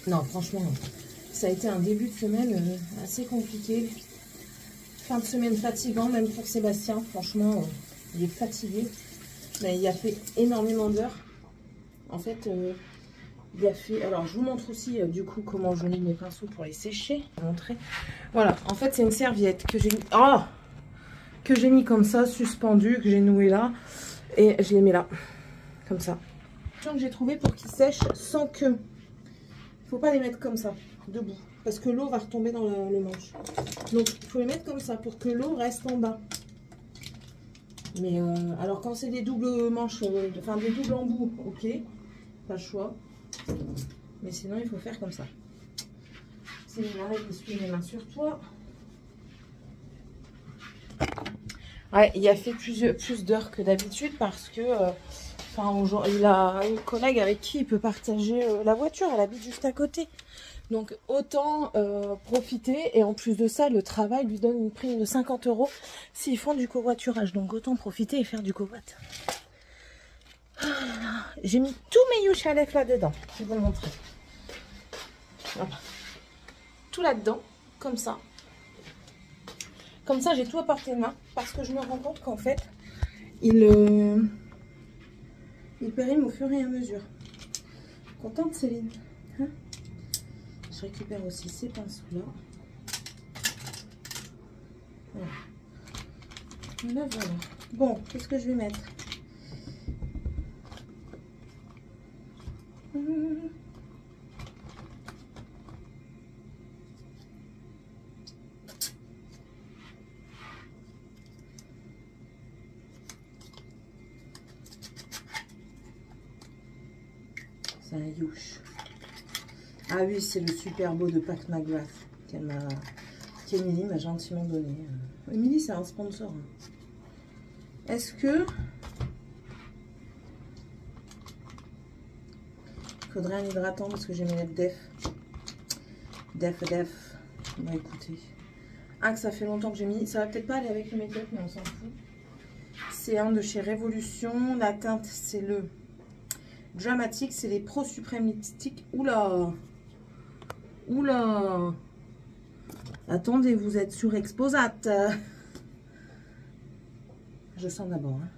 Non, franchement, ça a été un début de semaine assez compliqué. Fin de semaine fatigant, même pour Sébastien. Franchement, il est fatigué. Mais il a fait énormément d'heures. En fait, il a fait... Alors, je vous montre aussi, du coup, comment je lis mes pinceaux pour les sécher. Je vais vous montrer. Voilà, en fait, c'est une serviette que j'ai mis... Oh, que j'ai mis comme ça, suspendue, que j'ai noué là. Et je les mets là, comme ça. Que j'ai trouvé pour qu'ils sèchent sans queue. Il ne faut pas les mettre comme ça, debout. Parce que l'eau va retomber dans le manche. Donc, il faut les mettre comme ça pour que l'eau reste en bas. Mais, alors quand c'est des doubles manches, enfin des doubles embouts, ok, pas le choix. Mais sinon, il faut faire comme ça. C'est une arrête d'essuyer mes mains sur toi. Ouais, il a fait plus d'heures que d'habitude parce que, il a une collègue avec qui il peut partager la voiture. Elle habite juste à côté. Donc, autant profiter. Et en plus de ça, le travail lui donne une prime de 50 € s'ils font du covoiturage. Donc, autant profiter et faire du covoit. J'ai mis tous mes youches à lèvres là-dedans. Je vais vous le montrer. Voilà. Tout là-dedans, comme ça. Comme ça, j'ai tout à portée de main parce que je me rends compte qu'en fait, il périme au fur et à mesure. Contente, Céline, hein? Je récupère aussi ces pinceaux-là. Voilà. Voilà. Bon, qu'est-ce que je vais mettre? C'est un youch. Ah oui, c'est le super beau de Pat McGrath qu'Emilie m'a gentiment donné. Emilie, c'est un sponsor. Hein. Est-ce que... Il faudrait un hydratant parce que j'ai mis lettres Def. Bon, écoutez. Ah, que ça fait longtemps que j'ai mis. Ça va peut-être pas aller avec le make-up, mais on s'en fout. C'est un de chez Révolution. La teinte, c'est le Dramatique. C'est les Pro Supreme Lipstick. Oula! Oula! Attendez, vous êtes sur Exposate. Je sens d'abord. Hein.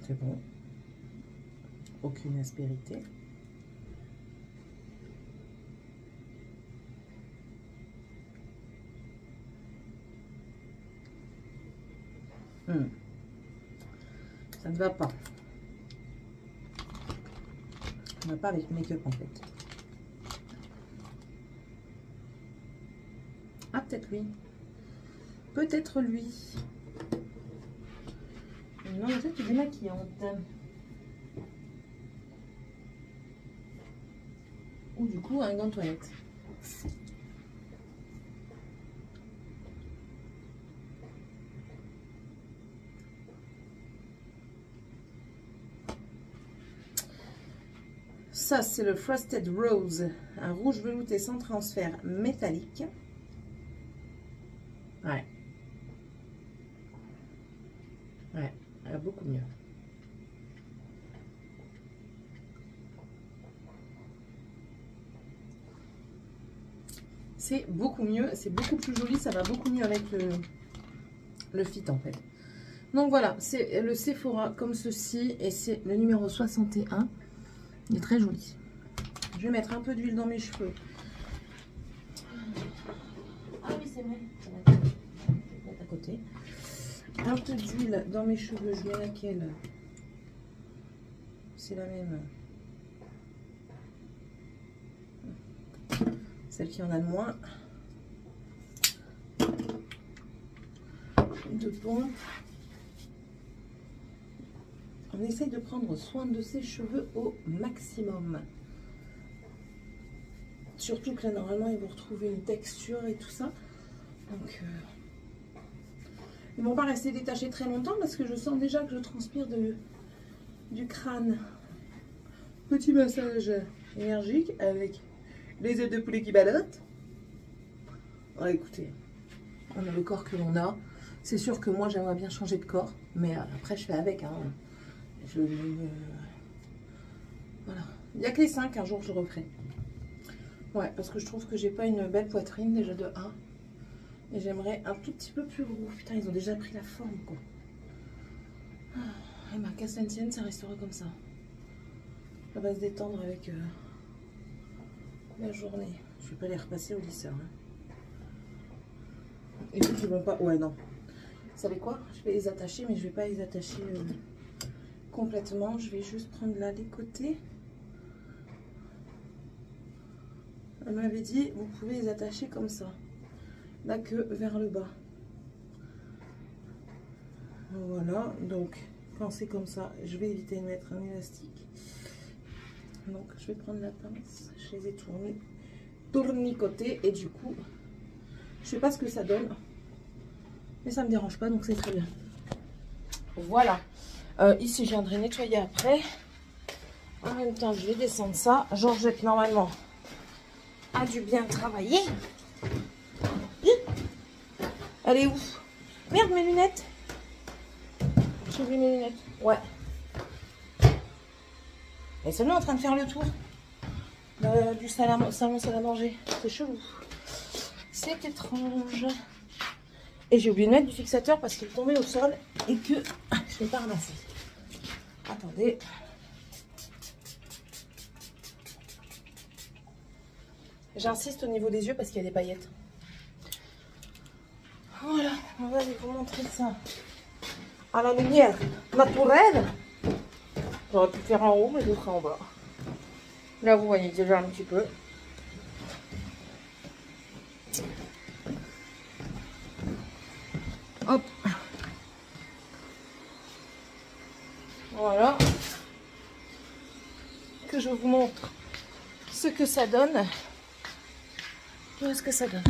C'est bon. Aucune aspérité. Ça ne va pas. Ça ne va pas avec le make-up en fait. Ah, peut-être lui. Peut-être lui. Non, en fait, tu es démaquillante. Ou du coup, un gant de toilette. Ça, c'est le Frosted Rose. Un rouge velouté sans transfert métallique. Ouais. Ouais, elle a beaucoup mieux. C'est beaucoup mieux, c'est beaucoup plus joli, ça va beaucoup mieux avec le fit en fait. Donc voilà, c'est le Sephora comme ceci et c'est le numéro 61. Il est très joli. Je vais mettre un peu d'huile dans mes cheveux. Ah oui, c'est vrai. Je vais mettre à côté. Un peu d'huile dans mes cheveux. Je mets laquelle? C'est la même. Celle qui en a le moins. De pompe. On essaye de prendre soin de ses cheveux au maximum. Surtout que là, normalement, ils vont retrouver une texture et tout ça. Donc, ils ne vont pas rester détachés très longtemps parce que je sens déjà que je transpire du crâne. Petit massage énergique avec les œufs de poulet qui ballottent. Oh, écoutez, on a le corps que l'on a. C'est sûr que moi, j'aimerais bien changer de corps. Mais après, je fais avec. Hein. Voilà. Il n'y a que les 5, un jour, je referai. Ouais, parce que je trouve que j'ai pas une belle poitrine, déjà de 1. Et j'aimerais un tout petit peu plus gros. Putain, ils ont déjà pris la forme, quoi. Et ma casse tienne, ça restera comme ça. Ça va se détendre avec la journée. Je vais pas les repasser au lisseur. Hein. Et puis ils vont pas... Ouais, non. Vous savez quoi? Je vais les attacher, mais je vais pas les attacher complètement. Je vais juste prendre là les côtés. Elle m'avait dit, vous pouvez les attacher comme ça. La queue vers le bas. Voilà, donc quand c'est comme ça, je vais éviter de mettre un élastique. Donc je vais prendre la pince, je les ai tournicotés et du coup, je sais pas ce que ça donne, mais ça me dérange pas, donc c'est très bien. Voilà, ici je viendrai nettoyer après. En même temps, je vais descendre ça. Georgette, normalement, a dû bien travailler. Elle est où? Merde, mes lunettes. J'ai oublié mes lunettes. Ouais. Et c'est nous en train de faire le tour du salon salle à manger. C'est chelou. C'est étrange. Et j'ai oublié de mettre du fixateur parce qu'il est tombé au sol et que je ne l'ai pas ramassé. Attendez. J'insiste au niveau des yeux parce qu'il y a des paillettes. Voilà, on va vous montrer ça à la lumière naturelle. J'aurais pu faire en haut, mais je ferai en bas. Là, vous voyez déjà un petit peu. Hop. Voilà. Que je vous montre ce que ça donne. Qu'est-ce que ça donne?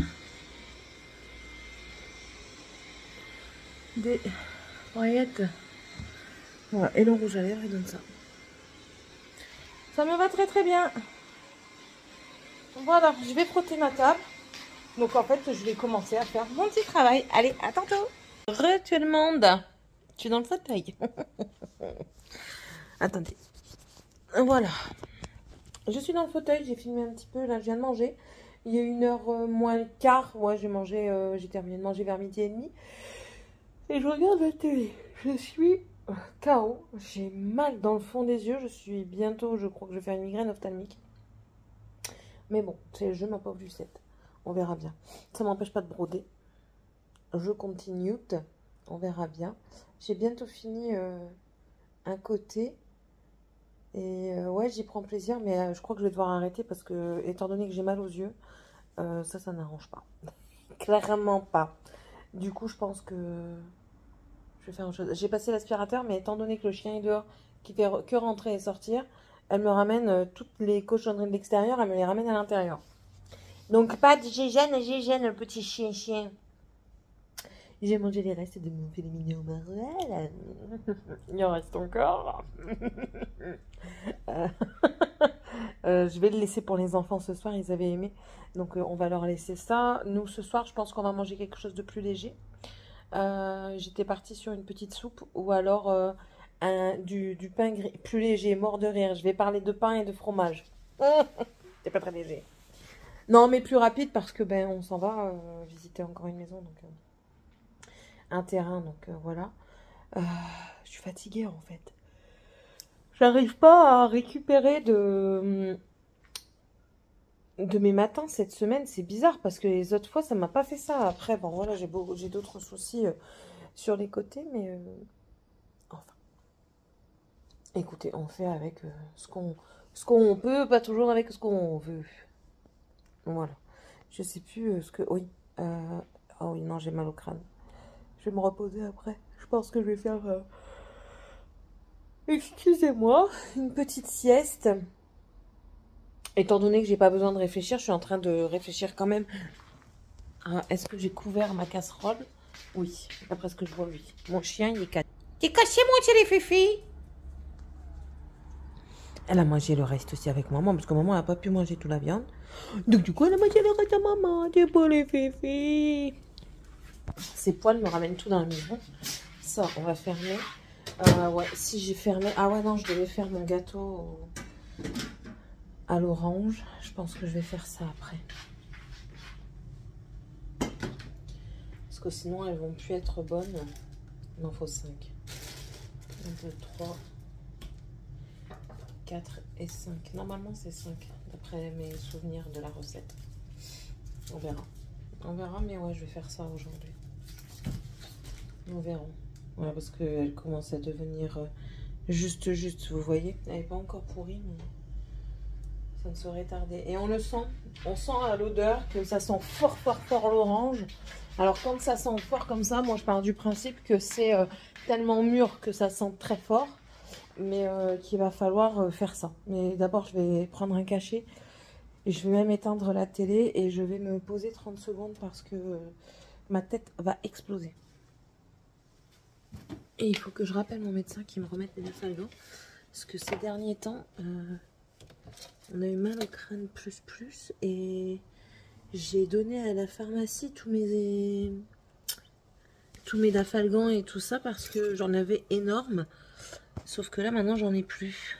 Des paillettes. Voilà, et le rouge à lèvres, il donne ça. Ça me va très très bien. Voilà, je vais frotter ma table. Donc en fait, je vais commencer à faire mon petit travail. Allez, à tantôt. Tu le monde. Je suis dans le fauteuil. Attendez. Voilà. Je suis dans le fauteuil, j'ai filmé un petit peu. Là, je viens de manger. Il y a 1h moins le quart. Ouais, j'ai terminé de manger vers 12h30. Et je regarde la télé. Je suis KO. J'ai mal dans le fond des yeux. Je suis bientôt, je crois que je vais faire une migraine ophtalmique. Mais bon, c'est le jeu, ma pauvre Lucette. On verra bien. Ça m'empêche pas de broder. Je continue. On verra bien. J'ai bientôt fini un côté. Et ouais, j'y prends plaisir, mais je crois que je vais devoir arrêter parce que, étant donné que j'ai mal aux yeux, ça n'arrange pas. Clairement pas. Du coup, je pense que je vais faire autre chose. J'ai passé l'aspirateur, mais étant donné que le chien est dehors, qui fait que rentrer et sortir, elle me ramène toutes les cochonneries de l'extérieur, elle me les ramène à l'intérieur. Donc, pas de gégène, le petit chien. J'ai mangé les restes de mon filet mignon Marvel. Il en reste encore. Je vais le laisser pour les enfants ce soir, ils avaient aimé. Donc on va leur laisser ça. Nous ce soir, je pense qu'on va manger quelque chose de plus léger. J'étais partie sur une petite soupe ou alors du pain gris, plus léger, mort de rire. Je vais parler de pain et de fromage. C'est pas très léger. Non, mais plus rapide parce que ben on s'en va visiter encore une maison, donc un terrain, donc voilà. Je suis fatiguée en fait. J'arrive pas à récupérer de mes matins cette semaine. C'est bizarre parce que les autres fois, ça m'a pas fait ça. Après, bon voilà, j'ai d'autres soucis sur les côtés, mais enfin. Écoutez, on fait avec ce qu'on peut, pas toujours avec ce qu'on veut. Voilà. Je sais plus ce que... Oui. Oh oui, non, j'ai mal au crâne. Je vais me reposer après. Je pense que je vais faire... Excusez-moi, une petite sieste. Étant donné que j'ai pas besoin de réfléchir, je suis en train de réfléchir quand même. Est-ce que j'ai couvert ma casserole? Oui, d'après ce que je vois, oui. Mon chien, il est cassé. T'es cassé, mon téléfifi? Elle a mangé le reste aussi avec maman, parce que maman n'a pas pu manger toute la viande. Donc du coup, elle a mangé le reste à maman. T'es pas les féfis. Ces poils me ramènent tout dans la maison. Ça, on va fermer. Ouais, si j'ai fermé... Ah ouais, non, je devais faire mon gâteau à l'orange. Je pense que je vais faire ça après. Parce que sinon, elles vont plus être bonnes. Il en faut 5. 1, 2, 3, 4 et 5. Normalement, c'est 5, d'après mes souvenirs de la recette. On verra. On verra, mais ouais, je vais faire ça aujourd'hui. On verra. Ouais, parce qu'elle commence à devenir juste, vous voyez. Elle n'est pas encore pourrie, mais ça ne saurait tarder. Et on le sent. On sent à l'odeur que ça sent fort l'orange. Alors, quand ça sent fort comme ça, moi, je pars du principe que c'est tellement mûr que ça sent très fort. Mais qu'il va falloir faire ça. Mais d'abord, je vais prendre un cachet. Et je vais même éteindre la télé. Et je vais me poser 30 secondes parce que ma tête va exploser. Et il faut que je rappelle mon médecin qui me remette des Nafalgan. Parce que ces derniers temps, on a eu mal au crâne plus. Et j'ai donné à la pharmacie tous mes Nafalgan et tout ça. Parce que j'en avais énorme. Sauf que là, maintenant, j'en ai plus.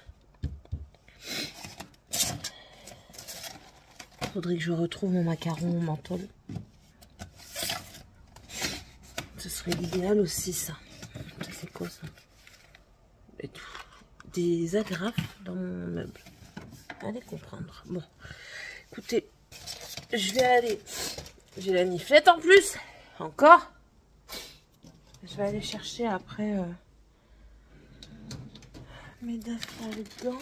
Faudrait que je retrouve mon macaron menthol. Ce serait l'idéal aussi, ça. Ça, c'est quoi, ça? Des agrafes dans mon meuble. Allez comprendre. Bon, écoutez, je vais aller... J'ai la niflette en plus. Encore. Je vais aller chercher après... mes Nafalgan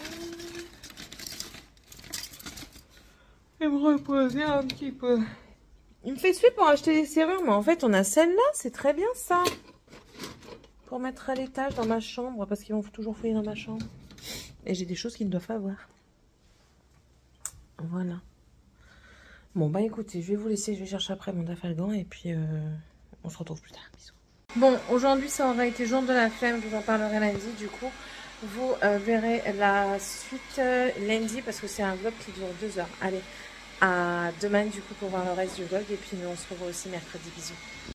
et me reposer un petit peu. Il me fait suer pour acheter des serrures, mais en fait on a celle-là, c'est très bien ça. Pour mettre à l'étage dans ma chambre, parce qu'ils vont toujours fouiller dans ma chambre. Et j'ai des choses qu'ils ne doivent pas avoir. Voilà. Bon bah écoutez, je vais vous laisser, je vais chercher après mon Nafalgan et puis on se retrouve plus tard. Bisous. Bon, aujourd'hui ça aura été jour de la flemme, je vous en parlerai lundi du coup. Vous verrez la suite lundi parce que c'est un vlog qui dure 2 heures. Allez, à demain du coup pour voir le reste du vlog et puis nous on se revoit aussi mercredi. Bisous.